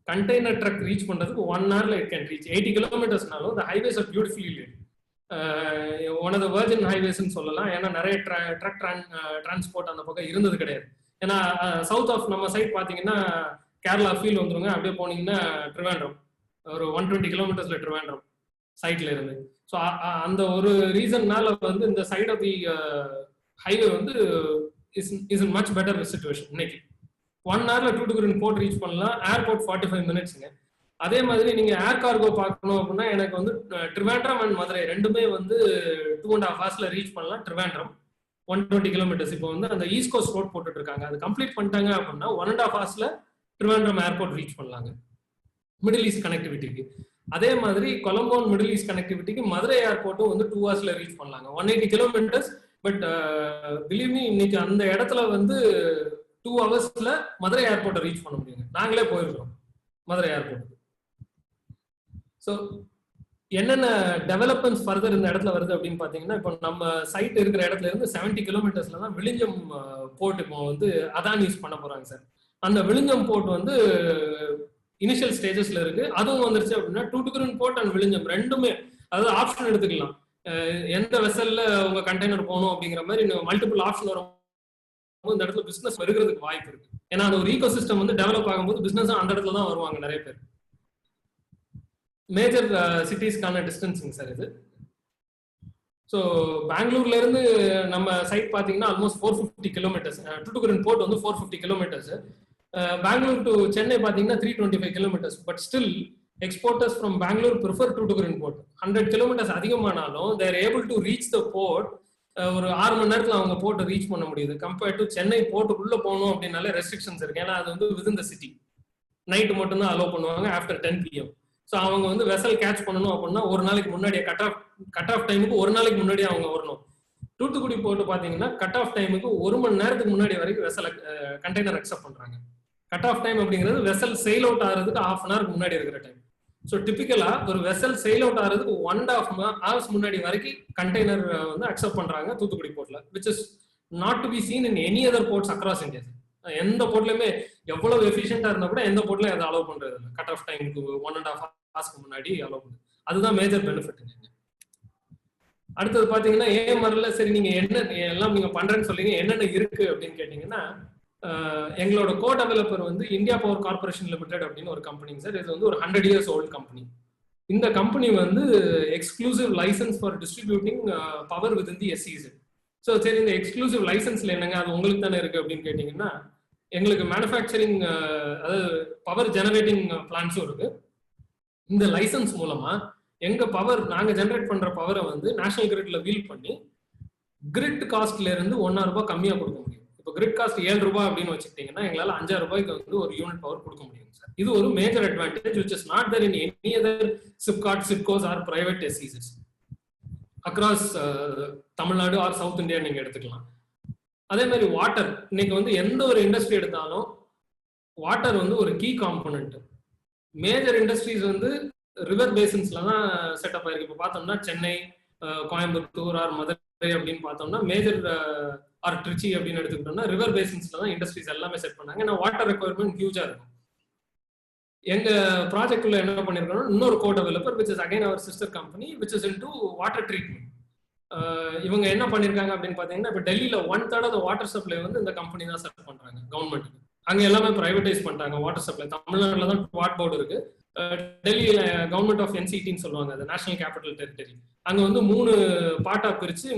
container truck reach பண்றதுக்கு 1 hourல இட் கேன் ரீச் 80 kilometersனாலும் the highways are beautifully lit. One of the virgin ஹைவேஸ்ன்னு சொல்லலாம். ஏன்னா நிறைய ட்ரக் டிரான்ஸ்போர்ட் அந்த பக்கம் இருந்தது கிடையாது. ஏன்னா சவுத் ஆஃப் நம்ம சைட் பாத்தீங்கன்னா கேரளா ஃபீல் வந்துருங்க. அப்படியே போனீங்கன்னா ட்ரிவாண்ட்ரம் ஒரு 120 kilometersல ட்ரிவாண்ட்ரம் சைட்ல இருந்து. ஸோ அந்த ஒரு ரீசன்னால வந்து இந்த சைட் ஆஃப் தி ஹைவே வந்து is in much better situation. இன்னைக்கு 1 hourல தூத்துக்குடி போர்ட் ரீச் பண்ணலாம். ஏர்போர்ட் 45 minutesங்க. அதே மாதிரி நீங்க ஏர் கார்கோ பார்க்கணும் அப்படின்னா எனக்கு வந்து ட்ரிவாண்ட்ரம் அண்ட் மதுரை ரெண்டுமே வந்து 2.5 hours ரீச் பண்ணலாம். ட்ரிவாண்ட்ரம் 120 kilometers. இப்போ வந்து அந்த ஈஸ்ட் கோஸ்ட் ரோட் போட்டுட்டு இருக்காங்க, அது கம்ப்ளீட் பண்ணிட்டாங்க அப்படின்னா 1.5 hours ட்ரிவாண்ட்ரம் ஏர்போர்ட் ரீச் பண்ணலாங்க மிடில் ஈஸ்ட் கனெக்டிவிட்டிக்கு. அதே மாதிரி கொலம்போ மிடில் ஈஸ்ட் கனெக்டிவிட்டிக்கு மதுரை ஏர்போர்ட்டும் வந்து 2 hours ரீச் பண்ணலாங்க, 180 kilometers. பட் பிலீவ் மீ இன்னைக்கு அந்த இடத்துல வந்து 2 hours மதுரை ஏர்போர்ட்டை ரீச் பண்ண முடியுங்க. நாங்களே போயிருக்கோம் மதுரை ஏர்போர்ட். ஸோ என்னென்ன டெவலப்மெண்ட்ஸ் ஃபர்தர் இந்த இடத்துல வருது அப்படின்னு பாத்தீங்கன்னா, இப்போ நம்ம சைட் இருக்கிற இடத்துல இருந்து 70 kilometers தான் விழிஞ்சம் போர்ட் இப்போ வந்து அதான் யூஸ் பண்ண போறாங்க சார். அந்த விழிஞ்சம் போர்ட் வந்து இனிஷியல் ஸ்டேஜஸ்ல இருக்கு. அதுவும் வந்துருச்சு அப்படின்னா தூத்துக்குடி போர்ட் அண்ட் விழிஞ்சம் ரெண்டுமே, அதாவது ஆப்ஷன் எடுத்துக்கலாம். எந்த வெசல்ல உங்க கண்டெய்னர் போகணும் அப்படிங்கிற மாதிரி மல்டிபிள் ஆப்ஷன் வரும். இந்த இடத்துல பிசினஸ் வருகிறதுக்கு வாய்ப்பு இருக்கு. ஏன்னா அந்த ஒரு ஈகோ சிஸ்டம் வந்து டெவலப் ஆகும்போது பிசினஸ் அந்த இடத்துல தான் வருவாங்க நிறைய பேர். மேஜர் சிட்டிஸ்க்கான டிஸ்டன்ஸிங் சார் இது. ஸோ பெங்களூர்ல இருந்து நம்ம சைட் பாத்தீங்கன்னா ஆல்மோஸ்ட் 450 kilometers. தூத்துக்குடி போர்ட் வந்து 450 kilometers. பெங்களூர் டு சென்னை பாத்தீங்கன்னா 325 kilometers. But still exporters from Bangalore prefer Thoothukudi port. 100 kilometers அதிகமானாலும் they're able to reach the port. ஒரு 6 மணி நேரத்துல அவங்க போர்ட்டை ரீச் பண்ண முடியுது. கம்பேர்ட் டு சென்னை போர்ட்டுக்குள்ள போகணும் அப்படின்னாலே ரெஸ்ட்ரிக்ஷன்ஸ் இருக்கு. ஏன்னா அது வந்து வித்தின் த சிட்டி நைட்டு மட்டும் தான் அலோவ் பண்ணுவாங்க ஆஃப்டர் 10 PM. ஸோ அவங்க வந்து வெசல் கேட்ச் பண்ணணும் அப்படின்னா ஒரு நாளைக்கு முன்னாடியே கட் ஆஃப் டைமுக்கு ஒரு நாளைக்கு முன்னாடியே அவங்க வரணும். தூத்துக்குடி போர்ட்டு பாத்தீங்கன்னா கட் ஆஃப் டைமுக்கு 1 மணி நேரத்துக்கு முன்னாடி வரைக்கும் வெசல் கண்டெய்னர் அக்செப்ட் பண்றாங்க. கட் ஆஃப் டைம் அப்படிங்கிறது வெசல் செயில் அவுட் ஆகிறதுக்கு 1/2 an hour முன்னாடி இருக்கிற டைம். ஸோ டிபிக்கலா ஒரு வெசல் செயில் அவுட் ஆகிறதுக்கு 1.5 hours முன்னாடி வரைக்கும் கண்டெய்னர் வந்து அக்செப்ட் பண்றாங்க தூத்துக்குடி போர்ட்ல, which is not to be seen in any other ports across India. எந்த போர்ட்லயுமே எவ்வளவு எஃபிஷியன்டா இருந்தா கூட எந்த போர்ட்லயும் அதை அலோவ் பண்றது இல்லை. கட் ஆஃப் டைமுக்கு 1.5 hours முன்னாடி அலோவ் பண்ணுது. அதுதான் மேஜர் பெனிஃபிட். அடுத்தது பாத்தீங்கன்னா ஏஎம்ஆர்ல சரி நீங்க என்ன எல்லாம் நீங்க பண்றேன்னு சொல்றீங்க, என்னென்ன இருக்கு அப்படின்னு கேட்டீங்கன்னா, எங்களோட கோ டெவலப்பர் வந்து இந்தியா பவர் கார்பரேஷன் லிமிடெட் அப்படின்னு ஒரு கம்பெனிங்க சார். இது வந்து ஒரு 100 years old கம்பெனி. இந்த கம்பெனி வந்து exclusive licence for distributing power within the SEZ. So சரி இந்த எக்ஸ்க்ளூசிவ் லைசன்ஸ்ல என்னங்க அது உங்களுக்கு தானே இருக்கு அப்படின்னு கேட்டீங்கன்னா, எங்களுக்கு மேனுஃபேக்சரிங் அதாவது பவர் ஜெனரேட்டிங் பிளான்ஸும் இருக்கு. இந்த லைசன்ஸ் மூலமா எங்க பவர் நாங்க ஜெனரேட் பண்ற பவரை வந்து நேஷனல் கிரிட்ல வீல் பண்ணி கிரிட் காஸ்ட்ல இருந்து 1 ரூபாய் கம்மியா கொடுக்க முடியும். இப்போ கிரிட் காஸ்ட் 7 ரூபாய் அப்படின்னு வச்சுக்கிட்டீங்கன்னா எங்களால 5 ரூபாய்க்கு வந்து ஒரு யூனிட் பவர் கொடுக்க முடியும். முடியும் சார். இது ஒரு major advantage which is not there in any other SIPCOT, SIPCOs or private SEZs across Tamil Nadu or South India நீங்க எடுத்துக்கலாம். அதே மாதிரி வாட்டர், இன்னைக்கு வந்து எந்த ஒரு இண்டஸ்ட்ரி எடுத்தாலும் வாட்டர் வந்து ஒரு கீ காம்பனன்ட். மேஜர் இண்டஸ்ட்ரீஸ் வந்து ரிவர் பேசின்ஸ்ல தான் செட்டப் ஆயிருக்கு. இப்போ பார்த்தோம்னா சென்னை, கோயம்புத்தூர் ஆர் மதுரை அப்படின்னு பார்த்தோம்னா மேஜர் ஆர் ட்ரிச்சி அப்படின்னு எடுத்துக்கிட்டோம்னா ரிவர் பேசின்ஸ்ல தான் இண்டஸ்ட்ரீஸ் எல்லாமே செட் பண்ணாங்க. ஏன்னா வாட்டர் ரெக்வயர்மெண்ட் ஹியூஜா இருக்கும். எங்க ப்ராஜெக்ட்ல என்ன பண்ணிருக்கோம், இன்னொரு கோ developer which is again our sister company which is into water treatment. இவங்க என்ன பண்ணிருக்காங்க அப்படின்னு பாத்தீங்கன்னா, இப்போ டெல்லியில 1/3 ஆஃப் வாட்டர் சப்ளை வந்து இந்த கம்பெனி தான் செட் பண்றாங்க கவர்மெண்ட்டுக்கு. அங்க எல்லாமே பிரைவேடைஸ் பண்ணிட்டாங்க வாட்டர் சப்ளை. தமிழ்நாட்டில் தான் வாட் போர்டு இருக்கு. டெல்லியில கவர்மெண்ட் ஆஃப் என்சிடின்னு சொல்லுவாங்க, அது நேஷனல் கேபிட்டல் டெரிட்டரி. அங்க வந்து 3 பார்ட்டா பிரிச்சு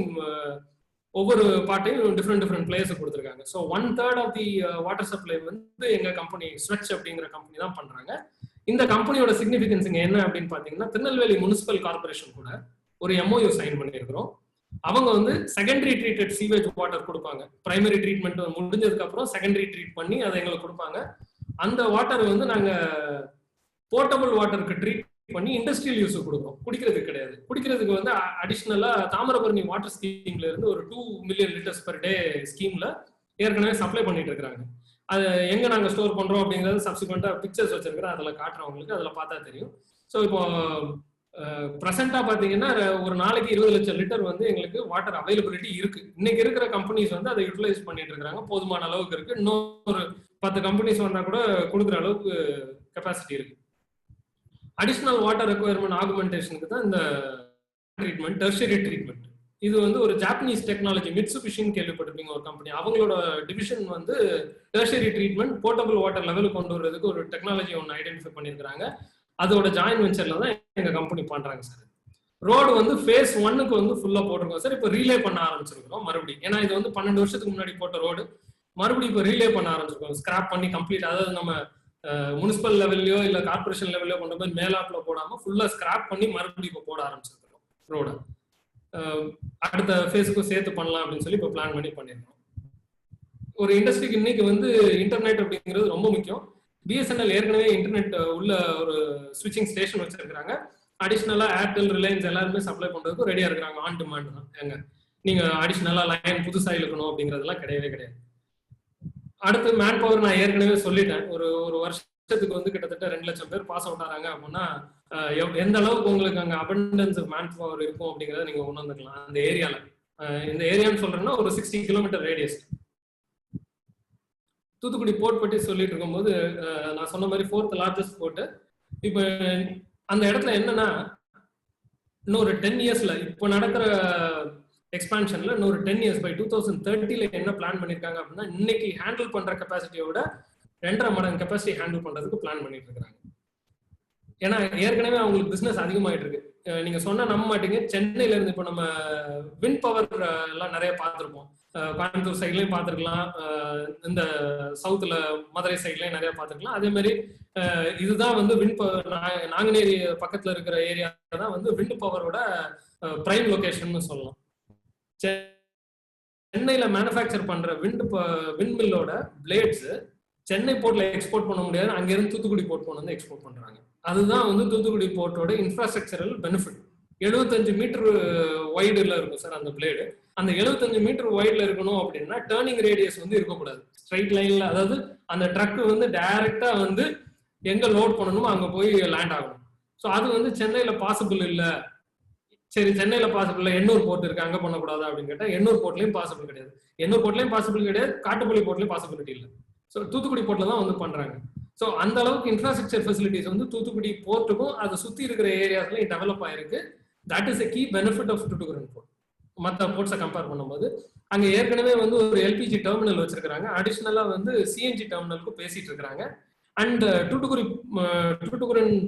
ஒவ்வொரு பார்ட்டையும் டிஃப்ரெண்ட் பிளேயர்ஸ் கொடுத்துருக்காங்க. So 1/3 of the water supply வந்து எங்க கம்பெனி ஸ்வச் அப்படிங்கிற கம்பெனி தான் பண்றாங்க. இந்த கம்பெனியோட சிக்னிஃபிகன்ஸ் இங்க என்ன அப்படின்னு பாத்தீங்கன்னா, திருநெல்வேலி முனிசிபல் கார்பரேஷன் கூட ஒரு MOU சைன் பண்ணியிருக்கிறோம். அவங்க வந்து செகண்டரி ட்ரீட்டட் சீவேஜ் வாட்டர் கொடுப்பாங்க. பிரைமரி ட்ரீட்மெண்ட் முடிஞ்சதுக்கு அப்புறம் செகண்டரி ட்ரீட் பண்ணி அதை எங்களுக்கு கொடுப்பாங்க. அந்த வாட்டர் வந்து நாங்க போர்ட்டபிள் வாட்டருக்கு ட்ரீட் பண்ணி இண்டஸ்ட்ரியல் யூஸ் கொடுக்குறோம், குடிக்கிறதுக்கு கிடையாது. குடிக்கிறதுக்கு வந்து அடிஷ்னலா தாமிரபரணி வாட்டர் ஸ்கீம்ல இருந்து ஒரு 2 மில்லியன் லிட்டர்ஸ் பெர் டே ஸ்கீம்ல ஏற்கனவே சப்ளை பண்ணிட்டு இருக்காங்க. அது எங்க நாங்க ஸ்டோர் பண்றோம் அப்படிங்கிறது சப்சிக்வெண்டா பிக்சர்ஸ் வச்சிருக்கிறேன், அதில் காட்டுறவங்களுக்கு அதில் பார்த்தா தெரியும். ஸோ இப்போ ப்ரெசென்டா பாத்தீங்கன்னா ஒரு நாளைக்கு 20 லட்சம் லிட்டர் வந்து எங்களுக்கு வாட்டர் அவைலபிலிட்டி இருக்கு. இன்னைக்கு இருக்கிற கம்பெனிஸ் வந்து அதை யூட்டிலைஸ் பண்ணிட்டு இருக்காங்க, போதுமான அளவுக்கு இருக்கு. இன்னொரு 10 கம்பெனிஸ் வந்தா கூட கொடுக்குற அளவுக்கு கெப்பாசிட்டி இருக்கு. அடிஷனல் வாட்டர் ரெக்வயர்மெண்ட் ஆகுமெண்டேஷனுக்கு தான் இந்த ட்ரீட்மெண்ட், டெர்ஷரி ட்ரீட்மெண்ட். இது வந்து ஒரு ஜாப்பனீஸ் டெக்னாலஜி, மிட்சுபிஷின்னு கேள்விப்பட்டிருப்பீங்க ஒரு கம்பெனி. அவங்களோட டிவிஷன் வந்து டெர்ஷரி ட்ரீட்மெண்ட் போர்ட்டபிள் வாட்டர் லெவலுக்கு கொண்டு வரதுக்கு ஒரு டெக்னாலஜி ஒன்று ஐடென்டிஃபை பண்ணியிருக்காங்க. அதோட ஜாயின் வெஞ்சர்ல தான் எங்க கம்பெனி பண்றாங்க சார். ரோடு வந்து ஃபேஸ் 1க்கு வந்து ஃபுல்லா போட்டிருக்கோம் சார். இப்போ ரீலே பண்ண ஆரம்பிச்சிருக்கிறோம் மறுபடியும். ஏன்னா இது வந்து 12 வருஷத்துக்கு முன்னாடி போட்ட ரோடு, மறுபடியும் இப்போ ரீலே பண்ண ஆரம்பிச்சிருக்கோம். ஸ்கிராப் பண்ணி கம்ப்ளீட், அதாவது நம்ம முனிசிபல் லெவல்லையோ இல்ல கார்பரேஷன் லெவல்லையோ கொண்டு போய் மேலாப்ல போடாம ஃபுல்லா ஸ்கிராப் பண்ணி மறுபடியும் இப்போ போட ஆரம்பிச்சிருக்கிறோம் ரோட. அடுத்த ஃபேஸுக்கும் சேர்த்து பண்ணலாம் அப்படின்னு சொல்லி இப்போ பிளான் பண்ணி பண்ணிருக்கோம். ஒரு இண்டஸ்ட்ரிக்கு இன்னைக்கு வந்து இன்டர்நெட் அப்படிங்கிறது ரொம்ப முக்கியம். பிஎஸ்என்எல் ஏற்கனவே இன்டர்நெட் உள்ள ஒரு ஸ்விட்சிங் ஸ்டேஷன் வச்சிருக்காங்க. அடிஷனலா ஏர்டெல், ரிலையன்ஸ் எல்லாருமே சப்ளை பண்றதுக்கு ரெடியா இருக்கிறாங்க. ஆன் டிமாண்ட் தான். எங்க நீங்க அடிஷனலா லைன் புதுசா இழுக்கணும் அப்படிங்கிறதுலாம் கிடையவே கிடையாது. அடுத்து மேன் பவர் நான் ஏற்கனவே சொல்லிட்டேன். ஒரு வருஷத்துக்கு வந்து கிட்டத்தட்ட 2 லட்சம் பேர் பாஸ் அவுட் ஆறாங்க அப்படின்னா எந்த அளவுக்கு உங்களுக்கு அங்க அபண்டன்ஸ் ஆஃப் மேன் பவர் இருக்கும் அப்படிங்கறத நீங்க உணர்ந்துக்கலாம். அந்த ஏரியால, இந்த ஏரியான்னு சொல்றேன்னா ஒரு 60 கிலோமீட்டர் ரேடியஸ். தூத்துக்குடி போர்ட் பற்றி சொல்லிட்டு இருக்கும்போது நான் சொன்ன மாதிரி 4th லார்ஜஸ்ட் போர்ட். இப்போ அந்த இடத்துல என்னன்னா, இன்னொரு 10 இயர்ஸ்ல இப்போ நடக்கிற எக்ஸ்பான்ஷன்ல இன்னொரு 10 இயர்ஸ் பை 2030ல என்ன பிளான் பண்ணிருக்காங்க அப்படின்னா, இன்னைக்கு ஹேண்டில் பண்ற கெப்பாசிட்டியோட 2.5 மடங்கு கெப்பாசிட்டி ஹேண்டில் பண்றதுக்கு பிளான் பண்ணிட்டு இருக்காங்க. ஏன்னா ஏற்கனவே அவங்களுக்கு பிசினஸ் அதிகமாயிட்டு இருக்கு. நீங்க சொன்னா நம்ப மாட்டீங்க, சென்னையில இருந்து இப்போ நம்ம விண்ட் பவர் எல்லாம் நிறைய பார்த்துருப்போம். கோயம்புத்தூர் சைட்லயும் பார்த்துருக்கலாம், இந்த சவுத்துல மதுரை சைட்லயும் நிறைய பார்த்துருக்கலாம். அதே மாதிரி இதுதான் வந்து விண்ட் பவர், நாங்குநேரி பக்கத்துல இருக்கிற ஏரியா தான் வந்து விண்ட் பவரோட பிரைம் லொகேஷன் சொல்லலாம். சென்னையில மேனுஃபேக்சர் பண்ற விண்ட் மில்லோட பிளேட்ஸ் சென்னை போர்ட்ல எக்ஸ்போர்ட் பண்ண முடியாது, அங்க இருந்து தூத்துக்குடி போர்ட் கொண்டு வந்து எக்ஸ்போர்ட் பண்றாங்க. அதுதான் வந்து தூத்துக்குடி போர்ட்டோட இன்ஃப்ராஸ்ட்ரக்சரல் பெனிஃபிட். 75 மீட்டர் வைடுல இருக்கும் சார் அந்த பிளேடு. அந்த 75 மீட்டர் வைட்ல இருக்கணும் அப்படின்னா டேர்னிங் ரேடியஸ் வந்து இருக்கக்கூடாது ஸ்ட்ரைட் லைன்ல. அதாவது அந்த ட்ரக் வந்து டைரக்டா வந்து எங்க லோட் பண்ணணுமோ அங்க போய் லேண்ட் ஆகணும். ஸோ அது வந்து சென்னையில பாசிபிள் இல்ல. சரி, சென்னையில பாசிபிள் இல்லை, எண்ணூர் போர்ட் இருக்கு, அங்க பண்ணக்கூடாது அப்படின்னு கேட்டா எண்ணூர் போர்ட்லயும் பாசிபிள் கிடையாது, எண்ணூர் போர்ட்லயும் பாசிபிள் கிடையாது, காட்டுப்பள்ளி போர்ட்லயும் பாசிபிலிட்டி இல்லை. ஸோ தூத்துக்குடி போர்ட்ல தான் வந்து பண்றாங்க. ஸோ அந்த அளவுக்கு இன்ஃப்ராஸ்ட்ரக்சர் ஃபெசிலிட்டிஸ் வந்து தூத்துக்குடி போர்ட்டுக்கும் அதை சுத்தி இருக்கிற ஏரியாஸ்லயும் டெவலப் ஆயிருக்கு. That is a key benefit of Thoothukudi port. மற்ற போர்ட்ஸை கம்பேர் பண்ணும்போது அங்க ஏற்கனவே வந்து ஒரு எல்பிஜி டெர்மினல் வச்சிருக்காங்க. அடிஷனலா வந்து சிஎன்ஜி டெர்மினலுக்கு பேசிட்டு இருக்காங்க. அண்ட் தூத்துக்குடி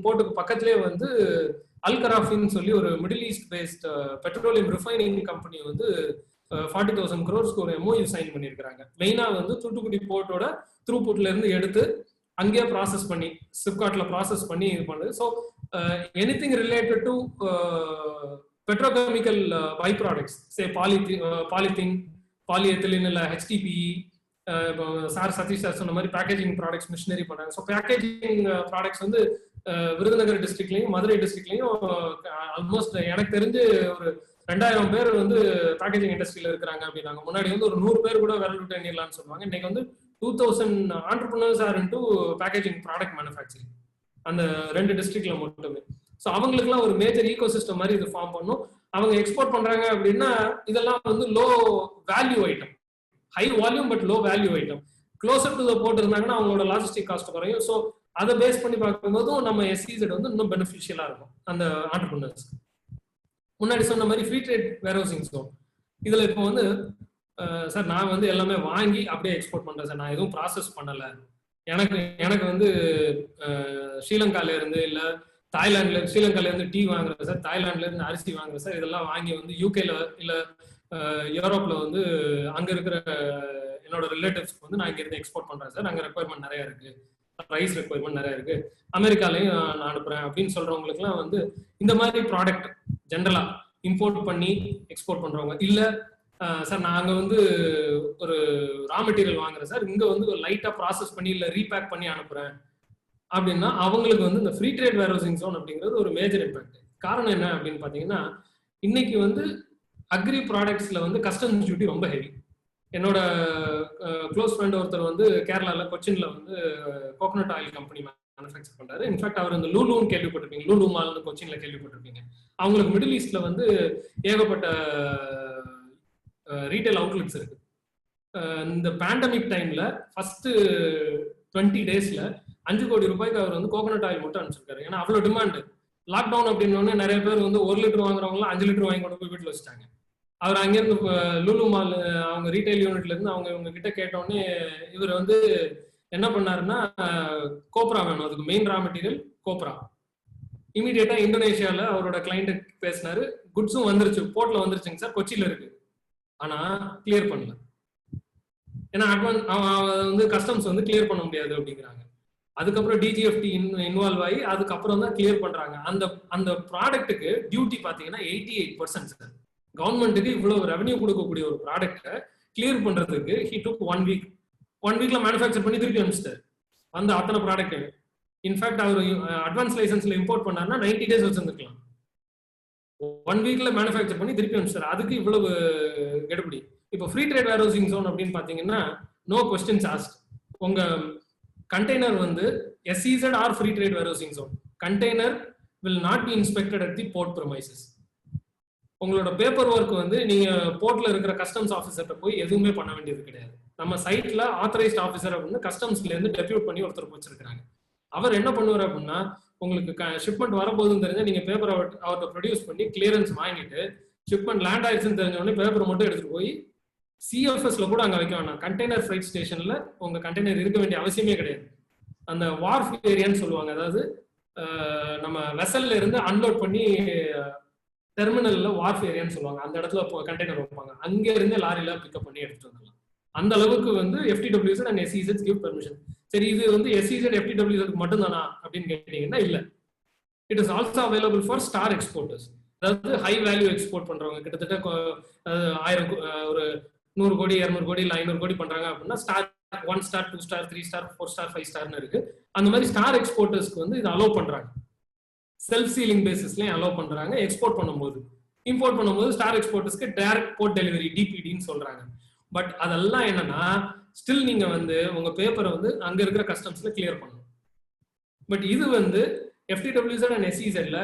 போர்ட்டுக்கு பக்கத்திலே வந்து அல்கராஃபின்னு சொல்லி ஒரு Middle East based petroleum refining company வந்து 40,000 crores ஒரு MOU சைன் பண்ணியிருக்காங்க. மெயினா வந்து தூத்துக்குடி போர்ட்டோட த்ரூபுட்ல இருந்து எடுத்து அங்கேயே ப்ராசஸ் பண்ணி சிப்காட்ல ப்ராசஸ் பண்ணி இது பண்ணுது. So anything related to petrochemical by products, say polythene, polyethylene, இல்லை HDPE, இப்போ சார் சதீஷ் சார் சொன்ன மாதிரி பேக்கேஜிங் ப்ராடக்ட்ஸ் மிஷினரி பண்றாங்க. ஸோ பேக்கேஜிங் ப்ராடக்ட்ஸ் வந்து விருதுநகர் டிஸ்ட்ரிக்ட்லயும் மதுரை டிஸ்ட்ரிக்ட்லயும் ஆல்மோஸ்ட் எனக்கு தெரிஞ்சு ஒரு 2000 பேர் வந்து பேக்கேஜிங் இண்டஸ்ட்ரியில இருக்கிறாங்க அப்படின்னாங்க. முன்னாடி வந்து ஒரு 100 பேர் கூட விரல் விட்டு எண்ணிடலாம்னு சொல்லுவாங்க. இன்னைக்கு வந்து 2000 entrepreneurs are into packaging product manufacturing அந்த 2 டிஸ்ட்ரிக்ட்ல மட்டுமே. ஸோ அவங்களுக்குலாம் ஒரு மேஜர் ஈகோ சிஸ்டம் மாதிரி இது ஃபார்ம் பண்ணும். அவங்க எக்ஸ்போர்ட் பண்றாங்க அப்படின்னா இதெல்லாம் வந்து low value item, high volume but low value item. Closer to the port இருந்தாங்கன்னா அவங்களோட லாஜிஸ்டிக் காஸ்ட் குறையும். ஸோ அதை பேஸ் பண்ணி பார்க்கும்போதும் நம்ம எஸ்இசெட் வந்து இன்னும் பெனிஃபிஷியலா இருக்கும் அந்த ஆண்டர்பிரினர்ஸ். முன்னாடி சொன்ன மாதிரி ஃப்ரீ ட்ரேட் வேர்ஹவுசிங் ஜோன் இதுல இப்போ வந்து சார் நான் வந்து எல்லாமே வாங்கி அப்படியே எக்ஸ்போர்ட் பண்றேன் சார், நான் எதுவும் ப்ராசஸ் பண்ணல, எனக்கு வந்து ஸ்ரீலங்கால இருந்து இல்ல தாய்லாந்துல ஸ்ரீலங்கால இருந்து டீ வாங்குறேன் சார், தாய்லாந்துல இருந்து அரிசி வாங்குறேன் சார், இதெல்லாம் வாங்கி வந்து யூகேல இல்ல யூரோப்ல வந்து அங்க இருக்கிற என்னோட ரிலேட்டிவ்ஸ்க்கு வந்து நான் இங்க இருந்து எக்ஸ்போர்ட் பண்றேன் சார், அங்க ரெக்குயர்மெண்ட் நிறைய இருக்கு, ரைஸ் ரெக்குயர்மெண்ட் நிறைய இருக்கு, அமெரிக்காலையும் நான் அனுப்புறேன் அப்படின்னு சொல்றவங்களுக்கு எல்லாம் வந்து இந்த மாதிரி ப்ராடக்ட் ஜென்ரலா இம்போர்ட் பண்ணி எக்ஸ்போர்ட் பண்றவங்க இல்ல சார் நாங்க வந்து ஒரு ரா மெட்டீரியல் வாங்குறேன் சார், இங்க வந்து லைட்டா ப்ராசஸ் பண்ணி இல்ல ரீபேக் பண்ணி அனுப்புறேன் அப்படின்னா அவங்களுக்கு வந்து இந்த ஃப்ரீ ட்ரேட் வேர்ஹவுசிங் ஜோன் அப்படிங்கிறது ஒரு மேஜர் இம்பாக்ட். காரணம் என்ன அப்படின்னு பாத்தீங்கன்னா இன்னைக்கு வந்து அக்ரி ப்ராடக்ட்ஸ்ல வந்து கஸ்டம்ஸ் டியூட்டி ரொம்ப ஹெவி. என்னோட க்ளோஸ் ஃப்ரெண்ட் ஒருத்தர் வந்து கேரளால கொச்சின்ல வந்து கோகனட் ஆயில் கம்பெனி மேனுஃபேக்சர் பண்றாரு. இன்ஃபேக்ட் அவர் இந்த லூலூன்னு கேள்விப்பட்டிருப்பீங்க, லூலூ மால்னு கொச்சின்ல கேள்விப்பட்டிருப்பீங்க. அவங்களுக்கு மிடில் ஈஸ்ட்ல வந்து ஏகப்பட்ட ரீட்டைல் அவுட்லெட்ஸ் இருக்கு. இந்த பேண்டமிக் டைம்ல ஃபர்ஸ்ட் 20 டேஸ்ல 5 கோடி ரூபாய்க்கு அவர் வந்து கோகனட் ஆயில் மட்டும் அனுப்பிச்சிருக்காரு. ஏன்னா அவ்வளவு டிமாண்ட். லாக்டவுன் அப்படின்னோடனே நிறைய பேர் வந்து 1 லிட்டர் வாங்குறவங்களாம் 5 லிட்டர் வாங்கி கொண்டு போய் வீட்டில் வச்சுட்டாங்க. அவர் அங்கேருந்து லூலு மால் அவங்க ரீட்டைல் யூனிட்ல இருந்து அவங்க கிட்ட கேட்டோடனே இவர் வந்து என்ன பண்ணாருன்னா கோப்ரா வேணும், அதுக்கு மெயின் ரா மெட்டீரியல் கோப்ரா. இமீடியட்டா இந்தோனேஷியால அவரோட கிளைண்ட் பேசினாரு, குட்ஸும் வந்துருச்சு, போர்ட்ல வந்துருச்சுங்க சார், கொச்சியில இருக்கு, ஆனா கிளியர் பண்ணல. ஏன்னா அட்வான்ஸ் வந்து கஸ்டம்ஸ் வந்து கிளியர் பண்ண முடியாது அப்படிங்கிறாங்க. அதுக்கப்புறம் டிஜிஎஃப்டி இன்வால்வ் ஆகி அதுக்கப்புறம் தான் கிளியர் பண்றாங்க. அந்த ப்ராடக்ட்டுக்கு டியூட்டி பாத்தீங்கன்னா 88% சார். கவர்மெண்ட்டுக்கு இவ்வளவு ரெவன்யூ கொடுக்கக்கூடிய ஒரு ப்ராடக்ட்டை கிளியர் பண்றதுக்கு ஹி டுக் 1 வீக். 1 வீக்ல மேனுஃபேக்சர் பண்ணி திருப்பி அனுப்பிச்சிட்டாரு அந்த அத்தனை ப்ராடக்ட். இன்ஃபேக்ட் அவர் அட்வான்ஸ் லைசன்ஸ்ல இம்போர்ட் பண்ணாருன்னா 90 டேஸ் வச்சிருந்துக்கலாம். 1 வீக்ல மேனுஃபேக்சர் பண்ணி திருப்பி அனுப்பிச்சிட்டாரு. அதுக்கு இவ்வளவு கெடுபிடி. இப்போ ஃப்ரீ ட்ரேட் வேர்ஹவுசிங் ஜோன் அப்படின்னு பாத்தீங்கன்னா நோ கொஸ்டின்ஸ் ஆஸ்க்ட். உங்க கண்டெய்னர் வந்து SEZ or free trade warehousing zone, container will not be inspected at the port premises. உங்களோட பேப்பர் ஒர்க் வந்து நீங்க போர்ட்ல இருக்கிற கஸ்டம்ஸ் ஆஃபீஸர்கிட்ட போய் எதுவுமே பண்ண வேண்டியது கிடையாது. நம்ம சைட்ல ஆத்தரைஸ்ட் ஆஃபீஸர் அப்படின்னு கஸ்டம்ஸ்ல இருந்து டெப்யூட் பண்ணி ஒருத்தர் வச்சிருக்காங்க. அவர் என்ன பண்ணுவார் அப்படின்னா உங்களுக்கு ஷிப்மெண்ட் வரப்போகுதுன்னு தெரிஞ்சா நீங்க பேப்பர் அவர்கிட்ட ப்ரொடியூஸ் பண்ணி கிளியரன்ஸ் வாங்கிட்டு ஷிப்மெண்ட் லேண்ட் ஆயிடுச்சுன்னு தெரிஞ்ச உடனே பேப்பர் மட்டும் எடுத்துட்டு போய் CFSல கூட அங்க வைக்க வேணாம், கண்டெய்னர் ஃப்ரைட் ஸ்டேஷன்ல உங்க கண்டெய்னர் இருக்க வேண்டிய அவசியமே கிடையாது. அந்த வார்ஃப் ஏரியான்னு சொல்லுவாங்க, அதாவது நம்ம வெசல்ல இருந்து அன்லோட் பண்ணி டெர்மினல்ல வார்ஃப் ஏரியான்னு சொல்லுவாங்க, அந்த இடத்துல கண்டெய்னர் வைப்பாங்க, அங்க இருந்து லாரியில பிக்கப் பண்ணி எடுத்துட்டு வந்துடலாம். அந்த அளவுக்கு வந்து FTWZ and SEZ give permission. சரி, இது வந்து SEZ FTWZ மட்டும் தானா அப்படின்னு கேட்டீங்கன்னா இல்ல. It is also available for star exporters. அதாவது ஹை வேல்யூ எக்ஸ்போர்ட் பண்றவங்க கிட்டத்தட்ட 1000 ஒரு 100 கோடி 200 கோடி இல்ல 500 கோடி பண்றாங்க அப்படின்னா star 1 star 2 star 3 star 4 star 5 ஸ்டார்னு இருக்கு. அந்த மாதிரி ஸ்டார் எக்ஸ்போர்ட்டர்ஸ்க்கு வந்து இதை அலோவ் பண்றாங்க. செல்ஃப் சீலிங் பேசிஸ்லயும் அலோவ் பண்றாங்க. எக்ஸ்போர்ட் பண்ணும்போது இம்போர்ட் பண்ணும்போது ஸ்டார் எக்ஸ்போர்ட்டர்ஸ்க்கு டைரக்ட் போர்ட் டெலிவரி DPDன்னு சொல்றாங்க. பட் அதெல்லாம் என்னன்னா ஸ்டில் நீங்க வந்து உங்க பேப்பரை வந்து அங்க இருக்கிற கஸ்டம்ஸ்ல கிளியர் பண்ணணும். பட் இது வந்து FTWZ and SEZல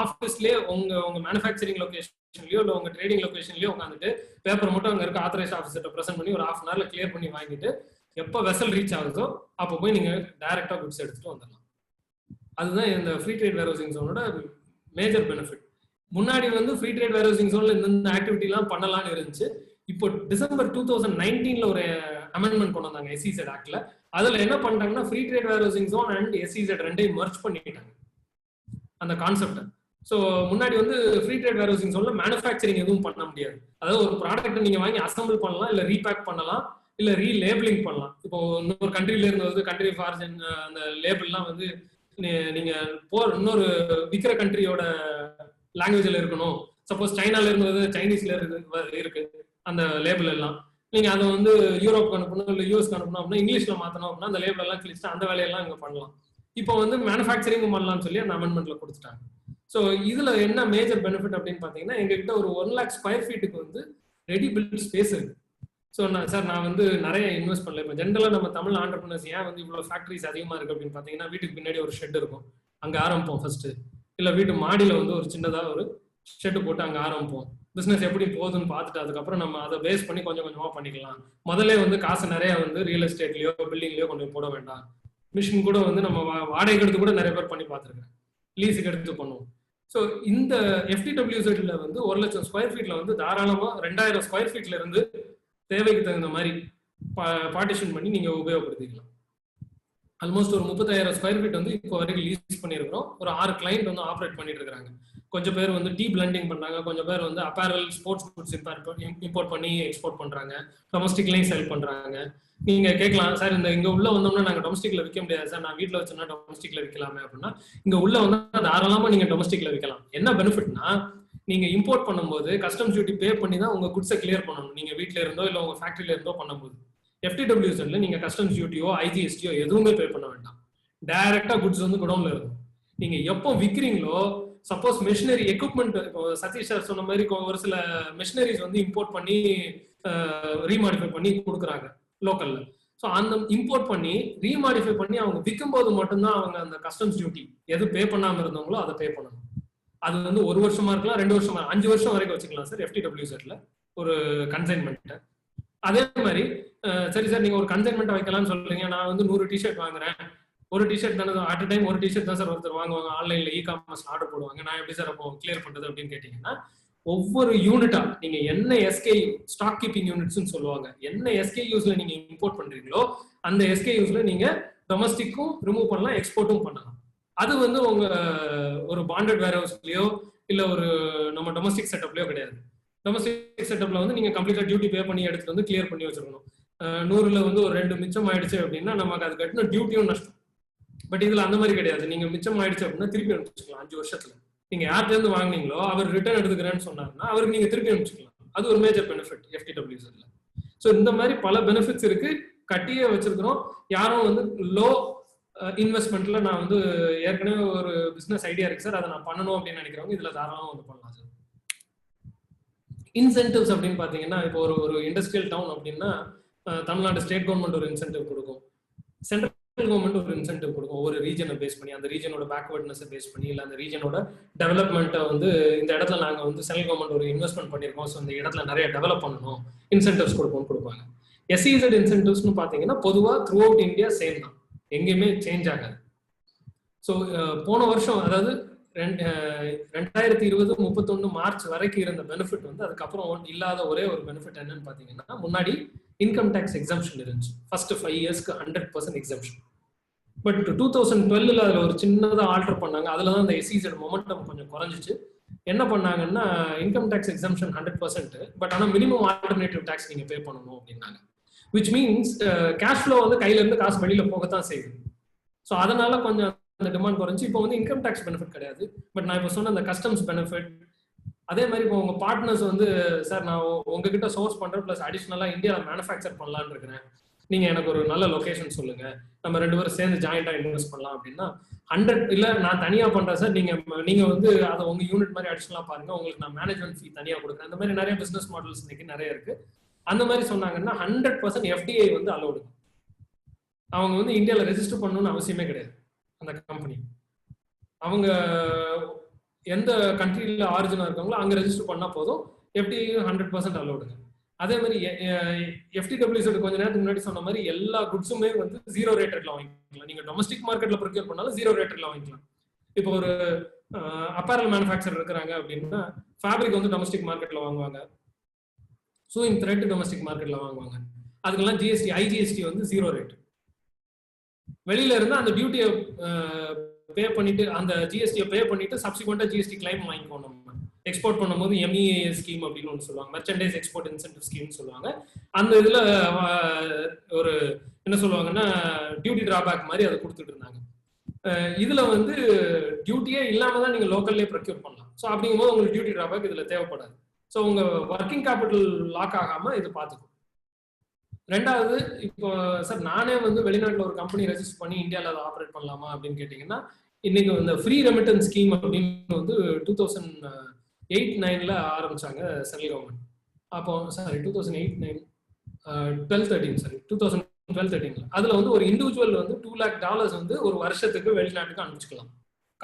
ஆஃபீஸ்லயே உங்க மேனுஃபேக்சரிங் லொகேஷன்லயோ இல்ல உங்க ட்ரேடிங் லொகேஷன்லயோ உட்காந்துட்டு பேப்பர் மட்டும் அங்க இருக்க ஆத்தரைஸ்ட் ஆஃபீஸர்ட்ட பிரசன்ட் பண்ணி ஒரு 1/2 hourல கிளியர் பண்ணி வாங்கிட்டு எப்ப வெசல் ரீச் ஆகுதோ அப்போ போய் நீங்க டைரக்டா குட்ஸ் எடுத்துட்டு வந்துடலாம். அதுதான் இந்த ஃப்ரீ ட்ரேட் வேர்ஹவுசிங் ஜோனோட மேஜர் பெனிஃபிட். முன்னாடி வந்து ஃப்ரீ ட்ரேட் வேர்ஹவுசிங் ஜோன்ல இந்த ஆக்டிவிட்டி எல்லாம் பண்ணலாம்னு இருந்துச்சு. இப்போ டிசம்பர் 2019ல ஒரு அமெண்ட்மெண்ட் கொண்டு வந்தாங்க SEZ ஆக்ட்ல. அதுல என்ன பண்ணிட்டாங்கன்னா free trade warehousing zone and SEZ ரெண்டையும் மர்ஜ் பண்ணிட்டாங்க அந்த கான்செப்ட். ஸோ முன்னாடி வந்து ஃப்ரீ ட்ரேட் வேர்ஹவுசிங் ஜோன்ல மேனுஃபேக்சரிங் எதுவும் பண்ண முடியாது. அதாவது ஒரு ப்ராடக்ட்டை நீங்க வாங்கி அசம்பிள் பண்ணலாம், இல்ல ரீபேக் பண்ணலாம், இல்ல ரீலேபிளிங் பண்ணலாம். இப்போ இன்னொரு கண்ட்ரில இருந்து வந்து கண்ட்ரி ஆஃப் ஆரிஜின் அந்த லேபிள்லாம் வந்து நீங்க இன்னொரு விற்கிற கண்ட்ரியோட லாங்குவேஜ்ல இருக்கணும். சப்போஸ் சைனால இருந்து சைனீஸ்ல இருக்கு அந்த லேபிள் எல்லாம், நீங்க அதை வந்து யூரோப் அனுப்பணும் இல்லை யூஎஸ்க்கு அனுப்பணும் அப்படின்னா இங்கிலீஷ்ல மாத்தணும் அப்படின்னா அந்த லேபிள் எல்லாம் கிழிச்சு அந்த வேலையெல்லாம் இங்க பண்ணலாம். இப்போ வந்து மேனுஃபேக்சரிங் பண்ணலாம்னு சொல்லி அந்த அமெண்ட்மெண்ட்ல கொடுத்துட்டாங்க. ஸோ இதுல என்ன மேஜர் பெனிஃபிட் அப்படின்னு பாத்தீங்கன்னா எங்ககிட்ட ஒரு 1 lakh ஸ்கொயர் ஃபீட்டுக்கு வந்து ரெடி பில்ட் ஸ்பேஸ் இருக்கு. ஸோ நான் வந்து நிறைய இன்வெஸ்ட் பண்ணல. இப்போ ஜென்ரலா நம்ம தமிழ் ஆண்டர்பிரினர்ஸ் ஏன் வந்து இவ்வளவு ஃபேக்டரிஸ் அதிகமா இருக்கு அப்படின்னு பாத்தீங்கன்னா வீட்டுக்கு பின்னாடி ஒரு ஷெட் இருக்கும், அங்க ஆரம்பிப்போம் ஃபர்ஸ்ட். இல்ல வீட்டு மாடியில வந்து ஒரு சின்னதா ஒரு ஷெட்டு போட்டு அங்க ஆரம்பிப்போம். பிசினஸ் எப்படி போகுதுன்னு பார்த்துட்டு அதுக்கப்புறம் நம்ம அதை பேஸ் பண்ணி கொஞ்சம் கொஞ்சமா பண்ணிக்கலாம். முதல்ல வந்து காசு நிறைய வந்து ரியல் எஸ்டேட்லயோ பில்டிங்லயோ கொண்டு போய் போட வேண்டாம். மிஷின் கூட வந்து நம்ம வாடகைக்கு எடுத்து கூட நிறைய பேர் பண்ணி பார்த்துருக்கேன், லீஸுக்கு எடுத்து பண்ணுவோம். ஸோ இந்த FTWZல வந்து 1 லட்சம் ஸ்கொயர் ஃபீட்ல வந்து தாராளமா 2000 ஸ்கொயர் ஃபீட்ல இருந்து தேவைக்கு தகுந்த மாதிரி பார்ட்டிஷன் பண்ணி நீங்க உபயோகப்படுத்திக்கலாம். ஆல்மோஸ்ட் ஒரு 35,000 ஸ்கொயர் ஃபீட் வந்து இப்போ வரைக்கும் லீஸ் பண்ணியிருக்கிறோம். ஒரு 6 கிளைண்ட் வந்து ஆப்ரேட் பண்ணிட்டு இருக்காங்க. கொஞ்சம் பேர் வந்து டீ பிளண்டிங் பண்றாங்க, கொஞ்சம் பேர் வந்து அப்பேரல் ஸ்போர்ட்ஸ் குட்ஸ் இம்போர்ட் பண்ணி எக்ஸ்போர்ட் பண்றாங்க, டொமஸ்டிக்லையும் செல் பண்றாங்க. நீங்க கேட்கலாம் சார் இந்த இங்க உள்ள வந்தோம்னா நாங்க டொமஸ்டிக்ல விற்க முடியாது சார், நான் வீட்டுல வச்சோம்னா டொமஸ்டிக்ல விற்கலாமே அப்படின்னா இங்க உள்ள வந்தா தாராளமா நீங்க டொமஸ்டிக்ல விற்கலாம். என்ன பெனிஃபிட்னா நீங்க இம்போர்ட் பண்ணும்போது கஸ்டம்ஸ் டியூட்டி பே பண்ணி தான் உங்க குட்ஸை கிளியர் பண்ணணும், நீங்க வீட்டுல இருந்தோ இல்ல உங்க ஃபேக்டரியில இருந்தோ பண்ணும்போது. FTWZல நீங்க கஸ்டம்ஸ் டியூட்டியோ IGSTயோ எதுவுமே பே பண்ண வேண்டாம். டைரக்டா குட்ஸ் வந்து குடோன்ல இருக்கும். நீங்க எப்போ விற்கிறீங்களோ suppose machinery equipment, Satish sir சொன்ன மாதிரி ஒரு சில மெஷினரிஸ் வந்து இம்போர்ட் பண்ணி ரீமாடிஃபை பண்ணி கொடுக்குறாங்க லோக்கல்ல. ஸோ அந்த இம்போர்ட் பண்ணி ரீமாடிஃபை பண்ணி அவங்க விற்கும் போது மட்டும்தான் அவங்க அந்த கஸ்டம்ஸ் டியூட்டி எது பே பண்ணாம இருந்தவங்களோ அதை பே பண்ணணும். அது வந்து 1 வருஷமா இருக்கலாம், 2 வருஷமா, 5 வருஷம் வரைக்கும் வச்சுக்கலாம் சார் FTWZல ஒரு கன்சைன்மெண்ட். அதே மாதிரி சரி சார் நீங்க ஒரு கன்சைன்மெண்ட் வைக்கலாம்னு சொல்றீங்க, நான் வந்து 100 டிஷர்ட் வாங்குறேன், ஒரு டிஷர்ட் தானே அட் டைம் ஒரு டிஷர்ட் தான் சார் ஒருத்தர் வாங்குவாங்க, ஆன்லைன்ல இ-காமர்ஸ் ஆர்டர் போடுவாங்க, நான் எப்படி சார் அப்போ கிளியர் பண்றது அப்படின்னு கேட்டீங்கன்னா ஒவ்வொரு யூனிட்டா நீங்க என்ன SKU ஸ்டாக் கீப்பிங் யூனிட்ஸ்னு சொல்லுவாங்க, என்ன SKUஸ்ல நீங்க இம்போர்ட் பண்றீங்களோ அந்த SKUஸ்ல நீங்க டொமஸ்டிக்கும் ரிமூவ் பண்ணலாம், எக்ஸ்போர்ட்டும் பண்ணலாம். அது வந்து உங்க ஒரு பாண்டட் வேர் ஹவுஸ்லயோ இல்ல ஒரு நம்ம டொமஸ்டிக் செட்டப்லயோ கிடையாது. டொமஸ்டிக் செட்டப்ல வந்து நீங்க கம்ப்ளீட்டா டியூட்டி பே பண்ணி எடுத்துட்டு வந்து கிளியர் பண்ணி வச்சிருக்கணும். 100ல வந்து ஒரு 2 மிச்சம் ஆயிடுச்சு அப்படின்னா நமக்கு அது கட்டின டியூட்டியும் நஷ்டம். பட் இதுல அந்த மாதிரி கிடையாது. நீங்க மிச்சம் ஆயிடுச்சு அப்படின்னா திருப்பி அனுப்பிச்சுக்கலாம் 5 வருஷத்துல. நீங்க யார்கிட்ட இருந்து வாங்கினீங்களோ அவர் ரிட்டர்ன் எடுத்துக்கிறேன்னு சொன்னாருன்னா அவருக்கு நீங்க திருப்பி அனுப்பிச்சுக்கலாம். அது ஒரு மேஜர் பெனிஃபிட் FTWZல. ஸோ இந்த மாதிரி பல பெனிஃபிட்ஸ் இருக்கு, கட்டியே வச்சிருக்கிறோம். யாரும் வந்து லோ இன்வெஸ்ட்மெண்ட்ல நான் வந்து ஏற்கனவே ஒரு பிசினஸ் ஐடியா இருக்கு சார் அதை நான் பண்ணணும் அப்படின்னு நினைக்கிறவங்க இதுல தாராளமா வந்து பண்ணலாம் சார். இன்சென்டிவ்ஸ் அப்படின்னு பாத்தீங்கன்னா இப்போ ஒரு இண்டஸ்ட்ரியல் டவுன் அப்படின்னா தமிழ்நாடு ஸ்டேட் கவர்மெண்ட் ஒரு இன்சென்டிவ் கொடுக்கும், சென்ட்ரல் கவர்மெண்ட் ஒரு இன்சென்டிவ் கொடுக்கும். ஒரு ரீஜனை பேஸ் பண்ணி அந்த ரீஜனோட பேக்வர்ட்னஸை பேஸ் பண்ணி இல்லை அந்த ரீஜனோட டெவலப்மெண்ட்டை வந்து இந்த இடத்துல நாங்கள் வந்து சென்ட்ரல் கவர்மெண்ட் ஒரு இன்வெஸ்ட்மெண்ட் பண்ணியிருக்கோம், ஸோ இந்த இடத்துல நிறைய டெவலப் பண்ணணும், இன்சென்டிவ்ஸ் கொடுப்பாங்க. SEZ இன்சென்டிவ்ஸ்னு பார்த்தீங்கன்னா பொதுவாக த்ரூ அவுட் இந்தியா சேம் தான், எங்கேயுமே சேஞ்ச் ஆகாது. ஸோ போன வருஷம் அதாவது 2020-31 மார்ச் வரைக்கும் இருந்த பெனிஃபிட் வந்து அதுக்கப்புறம் இல்லாத ஒரே ஒரு பெனிஃபிட் என்னன்னு பார்த்தீங்கன்னா முன்னாடி இன்கம் டேக்ஸ் எக்ஸம்ஷன் இருந்துச்சு ஃபர்ஸ்ட் 5 இயர்ஸ்க்கு 100% எக்ஸம்ஷன். பட் 2012 அதுல ஒரு சின்னதாக ஆல்டர் பண்ணாங்க. அதுல தான் இந்த SEZ மொமெண்டம் கொஞ்சம் குறைஞ்சிச்சு. என்ன பண்ணாங்கன்னா இன்கம் டேக்ஸ் எக்ஸம்ஷன் 100%, பட் ஆனால் மினிமம் ஆல்டர்னேட்டிவ் டேக்ஸ் நீங்க பே பண்ணணும் அப்படின்னாங்க. விச் மீன்ஸ் கேஷ் ஃப்ளோ வந்து கையில இருந்து காசு வெளியில போகத்தான் செய்யுது. ஸோ அதனால கொஞ்சம் அந்த டிமாண்ட் குறைஞ்சி இப்போ வந்து இன்கம் டேக்ஸ் பெனிஃபிட் கிடையாது. பட் நான் இப்போ சொன்ன அந்த கஸ்டம்ஸ் பெனிஃபிட், அதே மாதிரி இப்போ உங்க பார்ட்னர்ஸ் வந்து சார் நான் உங்ககிட்ட சோர்ஸ் பண்றேன் பிளஸ் அடிஷனலா இந்தியாவில் மேனுஃபேக்சர் பண்ணலான்னு இருக்கிறேன், நீங்க எனக்கு ஒரு நல்ல லொகேஷன் சொல்லுங்க, நம்ம 2 பேரும் சேர்ந்து ஜாயிண்டா இன்வெஸ்ட் பண்ணலாம் அப்படின்னா 100 இல்ல நான் தனியா பண்றேன் சார், நீங்க வந்து அதை உங்க யூனிட் மாதிரி அடிஷனலா பாருங்க, உங்களுக்கு நான் மேனேஜ்மெண்ட் ஃபீ தனியா கொடுக்குறேன். அந்த மாதிரி நிறைய பிசினஸ் மாடல்ஸ் இன்னைக்கு நிறைய இருக்கு. அந்த மாதிரி சொன்னாங்கன்னா 100% FDI வந்து அலோடு. அவங்க வந்து இந்தியாவில் ரெஜிஸ்டர் பண்ணணும்னு அவசியமே கிடையாது. அந்த கம்பெனி அவங்க எந்த கண்ட்ரியில ஆரிஜினா இருக்காங்களோ அங்க ரெஜிஸ்டர் பண்ணா போதும், FDI 100% அலோடுங்க. அதே மாதிரி FTWZ கொஞ்ச நேரத்துக்கு முன்னாடி சொன்ன மாதிரி எல்லா குட்ஸுமே வந்து 0 ரேட்டட்ல வாங்கிக்கலாம். நீங்க டொமஸ்டிக் மார்க்கெட்ல ப்ரொக்யூர் பண்ணாலும் 0 ரேட்டட்ல வாங்கிக்கலாம். இப்போ ஒரு அப்பேரல் மேனுஃபேக்சர் இருக்கிறாங்க அப்படின்னா ஃபேப்ரிக் வந்து டொமஸ்டிக் மார்க்கெட்ல வாங்குவாங்க, சூயிங் த்ரெட் டொமஸ்டிக் மார்க்கெட்ல வாங்குவாங்க. அதுக்கெல்லாம் GST IGST வந்து 0 ரேட். வெளியில இருந்து அந்த டியூட்டியை பே பண்ணிட்டு அந்த GST பே பண்ணிட்டு சப்சிக்வெண்டா GST கிளைம் வாங்கிக்கணும். நம்ம எக்ஸ்போர்ட் பண்ணும்போது MEAS ஸ்கீம் அப்படின்னு ஒன்று சொல்லுவாங்க, மெர்ச்சன்டைஸ் எக்ஸ்போர்ட் இன்சென்டிவ் ஸ்கீம் சொல்லுவாங்க. அந்த இதுல ஒரு என்ன சொல்லுவாங்கன்னா டியூட்டி டிராபேக் மாதிரி அதை கொடுத்துட்டு இருந்தாங்க. இதுல வந்து டியூட்டியே இல்லாம தான் நீங்க லோக்கல்லே ப்ரொக்யூர் பண்ணலாம். ஸோ அப்படிங்கும்போது உங்களுக்கு டியூட்டி டிராபேக் இதுல தேவைப்படாது. ஸோ உங்க ஒர்க்கிங் கேபிட்டல் லாக் ஆகாம இது பார்த்துக்கும். ரெண்டாவது, இப்போ சார் நானே வந்து வெளிநாட்டுல ஒரு கம்பெனி ரெஜிஸ்டர் பண்ணி இந்தியாவில் அதை ஆப்ரேட் பண்ணலாமா அப்படின்னு கேட்டீங்கன்னா, இன்னைக்கு இந்த ஃப்ரீ ரெமிட்டன்ஸ் ஸ்கீம் அப்படின்னு வந்து 2008-9ல ஆரம்பிச்சாங்க சென்ட்ரல் கவர்மெண்ட். அப்போ சாரி 2008-9 12-13 சாரி 2012-13 அதுல வந்து ஒரு இண்டிவிஜுவல் வந்து $2 lakh வந்து ஒரு வருஷத்துக்கு வெளிநாட்டுக்கு அனுப்பிச்சுக்கலாம்.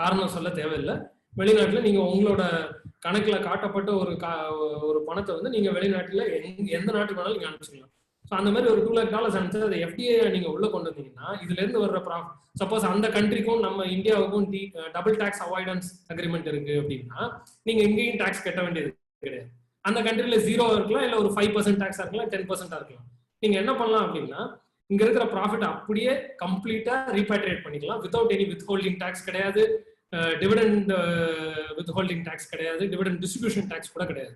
காரணம் சொல்ல தேவையில்லை. வெளிநாட்டுல நீங்க உங்களோட கணக்குல காட்டப்பட்ட ஒரு பணத்தை வந்து நீங்க வெளிநாட்டுல எந்த நாட்டுக்கு வேணாலும் நீங்க அனுப்பிச்சுக்கலாம். ஸோ அந்த மாதிரி ஒரு $2 lakh அனுப்பிச்சு அதை எஃப்டிஏ நீங்க உள்ள கொண்டு வந்தீங்கன்னா இதுல இருந்து வர்ற ப்ராஃபிட், சப்போஸ் அந்த கண்ட்ரிக்கும் நம்ம இந்தியாவுக்கும் டபுள் டாக்ஸ் அவாய்டன்ஸ் அக்ரிமெண்ட் இருக்கு அப்படின்னா நீங்க எங்கேயும் டாக்ஸ் கட்ட வேண்டியது கிடையாது. அந்த கண்ட்ரில 0 இருக்கலாம், இல்ல ஒரு 5% டாக்ஸா இருக்கலாம், 10% இருக்கலாம். நீங்க என்ன பண்ணலாம் அப்படின்னா இங்க இருக்கிற ப்ராஃபிட் அப்படியே கம்ப்ளீட்டா ரீபேட்ரியேட் பண்ணிக்கலாம். வித்வுட் எனி வித்ஹோல்டிங் டாக்ஸ் கிடையாது, டிவிடெண்ட் வித்ஹோல்டிங் டாக்ஸ் கிடையாது, டிவிடெண்ட் டிஸ்ட்ரிபியூஷன் டாக்ஸ் கூட கிடையாது.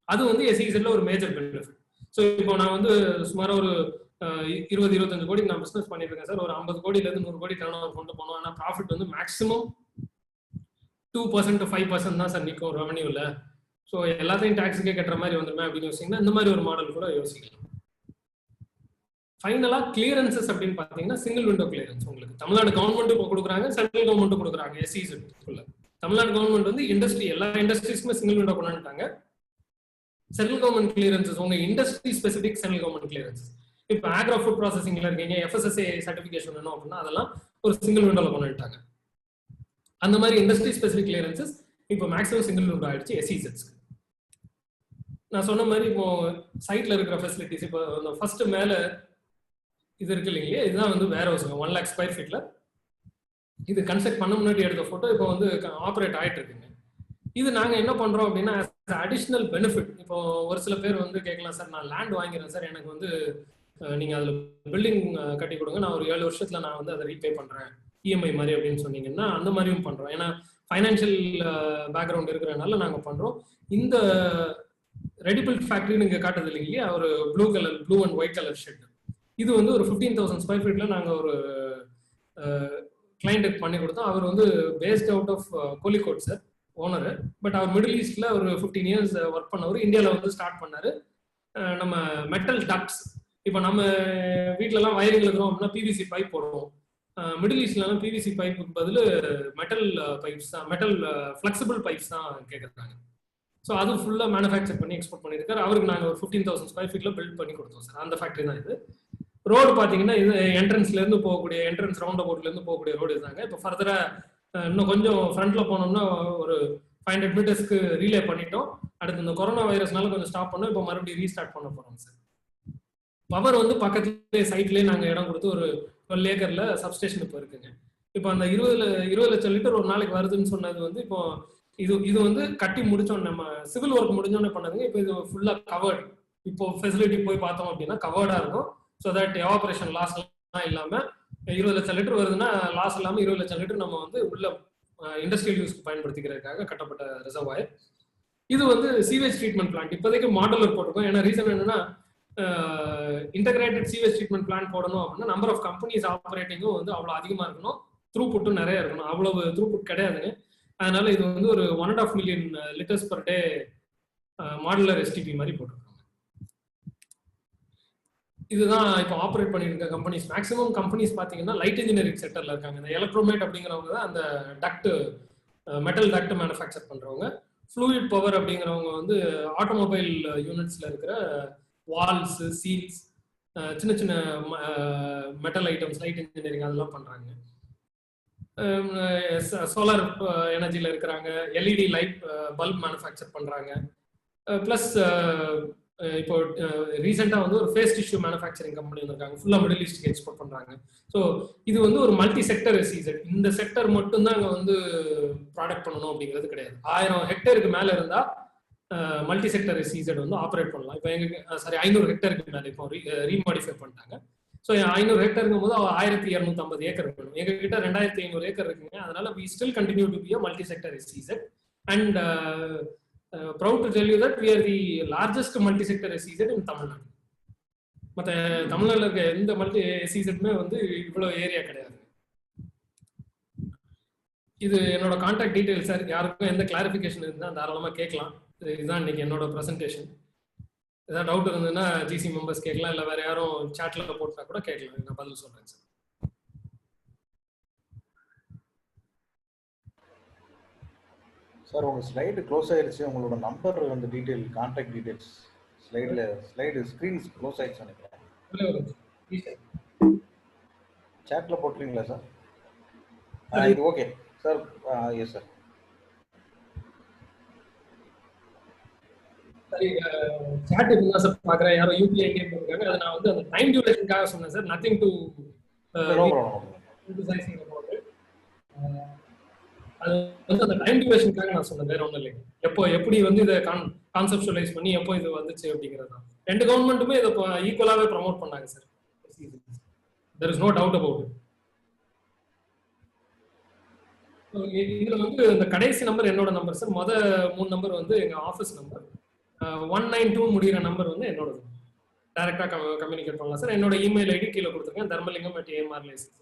அது வந்து எஸ்இசெட்ல ஒரு மேஜர் பெனிஃபிட். ஸோ இப்போ நான் வந்து சுமார் ஒரு 20-25 கோடி நான் பிசினஸ் பண்ணிட்டு இருக்கேன் சார். ஒரு 50 கோடியில இருந்து 100 கோடி டர்ன் ஓவர் கொண்டு போனோம். ஆனால் ப்ராஃபிட் வந்து மேக்ஸிமம் 2% to 5% தான் சார் நிற்கும் ரெவன்யூல. ஸோ எல்லாத்தையும் டாக்ஸுக்கே கட்டுற மாதிரி வந்துருமே அப்படின்னு யோசிச்சிங்கன்னா இந்த மாதிரி ஒரு மாடல் கூட யோசிக்கலாம். ஃபைனலா கிளியரன்சஸ் அப்படின்னு பாத்தீங்கன்னா சிங்கிள் விண்டோ கிளியரன்ஸ் உங்களுக்கு தமிழ்நாடு கவர்மெண்ட் கொடுக்குறாங்க, சென்ட்ரல் கவர்மெண்ட் கொடுக்குறாங்க. எஸ்இசெட்குள்ள தமிழ்நாடு கவர்மெண்ட் வந்து இண்டஸ்ட்ரி எல்லா இண்டஸ்ட்ரீஸ்க்குமே சிங்கிள் விண்டோ கொண்டு வந்துட்டாங்க. சென்ட்ரல் கவர்மெண்ட் கிளியரன்சஸ் உங்க industry specific central government clearances. இப்போ ஆக்ரோ ஃபுட் ப்ராசஸிங்ல இருக்கீங்க, எஃப்எஸ்எஸ்ஏ சர்டிஃபிகேஷன் வேணும் அப்படின்னா அதெல்லாம் ஒரு சிங்கிள் விண்டோல கொண்டு வந்துட்டாங்க. அந்த மாதிரி இண்டஸ்ட்ரி ஸ்பெசிபிக் கிளியரன்சஸ் இப்போ மேக்ஸிமம் சிங்கிள் விண்டோ ஆயிடுச்சு எஸ்இசெட்ஸ்க்கு. நான் சொன்ன மாதிரி இப்போ சைட்ல இருக்கிற ஃபெசிலிட்டிஸ், இப்போ ஃபர்ஸ்ட் மேல இது இருக்கு இல்லைங்களா, இதுதான் வந்து வேர் ஹவுஸ் 1 lakh square feetல இது கன்ஸ்ட்ரக்ட் பண்ண முன்னாடி எடுத்த போட்டோ இப்போ வந்து ஆப்ரேட் ஆயிட்டு இருக்குங்க. இது நாங்க என்ன பண்றோம் அப்படின்னா அடிஷனல் பெனிஃபிட். இப்போ ஒரு சில பேர் வந்து கேட்கலாம், சார் நான் லேண்ட் வாங்கிறேன் சார், எனக்கு வந்து நீங்க அதுல பில்டிங் கட்டி கொடுங்க, நான் ஒரு 7 வருஷத்துல நான் வந்து அதை ரீபே பண்றேன் இஎம்ஐ மாதிரி அப்படின்னு சொன்னீங்கன்னா அந்த மாதிரியும் பண்றோம். ஏன்னா ஃபைனான்சியல் பேக்ரவுண்ட் இருக்கிறதுனால நாங்க பண்றோம். இந்த ரெடிபிள் ஃபேக்டரி நீங்க காட்டுது இல்லைங்களா, ஒரு blue and white colour shed, இது வந்து ஒரு 15,000 ஸ்கொயர் ஃபீட்ல நாங்க ஒரு கிளைண்ட்டுக்கு பண்ணி கொடுத்தோம். அவர் வந்து based out of Kozhikode sir owner. But அவர் மிடில் ஈஸ்ட்ல ஒரு 15 இயர்ஸ் ஒர்க் பண்ணவர். இந்தியாவில் வந்து ஸ்டார்ட் பண்ணாரு. நம்ம மெட்டல் டக்ட்ஸ், இப்போ நம்ம வீட்டிலலாம் வயரிங் இருக்கிறோம் அப்படின்னா பிவிசி பைப் போடுவோம். மிடில் ஈஸ்ட்லாம் பிவிசி பைப்புக்கு பதில் மெட்டல் பைப்ஸ் தான், மெட்டல் ஃபிளெக்சிபிள் பைப்ஸ் தான் கேட்குறாங்க. ஸோ அது ஃபுல்லாக மேனுஃபேக்சர் பண்ணி எக்ஸ்போர்ட் பண்ணியிருக்காரு. அவருக்கு நாங்கள் ஒரு 15,000 ஸ்கொயர் ஃபீட்ல பில்ட் பண்ணி கொடுத்தோம் சார். அந்த ஃபேக்டரி தான் இது. ரோடு பார்த்தீங்கன்னா இது என்ட்ரன்ஸ்ல இருந்து போகக்கூடிய, என்ட்ரன்ஸ் ரவுண்ட் அபவுட்ல இருந்து போகக்கூடிய ரோடு இருந்தாங்க. இப்போ ஃபர்தரா இன்னும் கொஞ்சம் ஃப்ரண்ட்ல போனோம்னா ஒரு 500 மீட்டர்ஸ்க்கு ரீலே பண்ணிட்டோம். அடுத்து இந்த கொரோனா வைரஸ்னால கொஞ்சம் ஸ்டாப் பண்ணோம். இப்போ மறுபடியும் ரீஸ்டார்ட் பண்ண போறோம் சார். பவர் வந்து பக்கத்துலேயே சைட்லேயே நாங்கள் இடம் கொடுத்து ஒரு 12 ஏக்கர்ல சப்ஸ்டேஷன் இப்போ இருக்குங்க. இப்போ அந்த 20 லட்சம் லிட்டர் ஒரு நாளைக்கு வருதுன்னு சொன்னது வந்து இப்போ இது வந்து கட்டி முடிச்சோம், நம்ம சிவில் ஒர்க் முடிஞ்சோன்னே பண்ணதுங்க. இப்போ இது ஃபுல்லா கவர்டு. இப்போ ஃபெசிலிட்டி போய் பார்த்தோம் அப்படின்னா கவர்டா இருக்கும். ஸோ தட் எவாபரேஷன் லாஸ் எல்லாம் இல்லாம 20 லட்சம் லிட்டர் வருதுன்னா லாஸ் இல்லாம 20 லட்சம் லிட்டர் நம்ம வந்து உள்ள இண்டஸ்ட்ரியல் யூஸ்க்கு பயன்படுத்திக்கிறதுக்காக கட்டப்பட்ட ரிசர்வாயர். இது வந்து சீவேஜ் ட்ரீட்மெண்ட் பிளான்ட். இப்போதைக்கு மாடலர் போட்டிருக்கோம். ஏன்னா ரீசன் என்னன்னா இன்டகிரேட்டட் சீவேஜ் ட்ரீட்மெண்ட் பிளான்ட் போடணும் அப்படின்னா நம்பர் ஆஃப் கம்பெனிஸ் ஆப்ரேட்டிங்கும் வந்து அவ்வளோ அதிகமா இருக்கணும், த்ரூபுட்டும் நிறைய இருக்கணும். அவ்வளவு த்ரூபுட் கிடையாதுங்க. அதனால இது வந்து ஒரு 1.5 million litres per day modular SDP மாதிரி போட்டிருக்காங்க. இதுதான் இப்போ ஆப்ரேட் பண்ணிட்டு இருக்க கம்பெனிஸ். மேக்ஸிமம் கம்பெனிஸ் பார்த்தீங்கன்னா லைட் இன்ஜினியரிங் செக்டர்ல இருக்காங்க. இந்த எலக்ட்ரோமேட் அப்படிங்கிறவங்க தான் அந்த டக்ட், மெட்டல் டக்ட் மேனுஃபேக்சர் பண்றவங்க. ஃப்ளூயிட் பவர் அப்படிங்கிறவங்க வந்து ஆட்டோமொபைல் யூனிட்ஸ்ல இருக்கிற வால்ஸ், சீல்ஸ், சின்ன சின்ன மெட்டல் ஐட்டம்ஸ், லைட் இன்ஜினியரிங் அதெல்லாம் பண்றாங்க. சோலார் எனர்ஜில இருக்கிறாங்க. எல்இடி லைட் பல்ப் மேனுஃபேக்சர் பண்றாங்க. பிளஸ் இப்போ ரீசெண்டா வந்து ஒரு ஃபேஸ் டிஷ்யூ மேனுஃபேக்சரிங் கம்பெனி வந்திருக்காங்க. ஃபுல்லா மிடில் ஈஸ்ட்க்கு எக்ஸ்போர்ட் பண்றாங்க. ஸோ இது வந்து ஒரு மல்டி செக்டர் எஸ்இசெட். இந்த செக்டர் மட்டும் தான் அங்க வந்து ப்ராடக்ட் பண்ணணும் அப்படிங்கிறது கிடையாது. 1000 ஹெக்டருக்கு மேல இருந்தா மல்டி செக்டர் எஸ்இசெட் வந்து ஆப்ரேட் பண்ணலாம். இப்போ எங்க 500 ஹெக்டருக்கு மேல இப்போ ரீமாடிஃபை பண்ணிட்டாங்க. ஸோ 500 ஹெக்டருங்கும் போது 1250 ஏக்கர் வேணும். எங்க கிட்ட 2500 ஏக்கர் இருக்குங்க. அதனால we still continue to be a multi sector SEZ and proud to tell you that we are the largest multi sector SEZ in Tamil Nadu. மற்ற தமிழ்நாட்டில் இருக்க எந்த மல்டி SEZமே வந்து இவ்வளவு ஏரியா கிடையாது. இது என்னோட கான்டாக்ட் டீடைல்ஸ் சார். யாருக்கும் எந்த கிளாரிஃபிகேஷன் இருந்தால் தாராளமாக கேட்கலாம். இதுதான் இன்னைக்கு என்னோட ப்ரெசன்டேஷன். ஏதாவது டவுட் இருந்ததுன்னா ஜிசி மெம்பர்ஸ் கேட்கலாம், இல்லை வேற யாரும் சாட்ல போட்டா கூட கேட்கலாம், நான் பதில் சொல்றேன் சார். சார் உங்க ஸ்லைடு க்ளோஸ் ஆயிருச்சு, உங்களோட நம்பர் வந்து detail contact details slide screen close ஆயிடுச்சு நினைக்கிறேன். சாட்ல போட்டுறீங்களா சார்? இது ஓகே சார். Yes sir. சரி, சாட் இப்போ சார் பார்க்குறேன், யாரோ யூபிஐ கேட்பாங்க. அதை நான் வந்து அந்த டைம் டியூரேஷனுக்காக சொன்னேன் sir. Nothing to criticising about it. அது வந்து அந்த டைம் டியூரேஷனுக்காக நான் சொன்னேன், வேற ஒன்றும் இல்லைங்க. எப்படி வந்து இதை கான்செப்டுவலைஸ் பண்ணி எப்போ இது வந்துச்சு அப்படிங்கிறது தான். ரெண்டு கவர்மெண்ட்டுமே இதை ஈக்குவலாகவே ப்ரமோட் பண்ணாங்க sir. There is no doubt about it. இதுல வந்து இந்த கடைசி நம்பர் என்னோட நம்பர் சார். 3 நம்பர் வந்து எங்க ஆஃபீஸ் நம்பர். 192 முடிகிற நம்பர் வந்து என்னோட. டைரக்டா கம்யூனிகேட் பண்ணலாம் சார். என்னோட இமெயில் ஐடி கீழே கொடுத்துருக்கேன், தர்மலிங்கம்@amrlicense.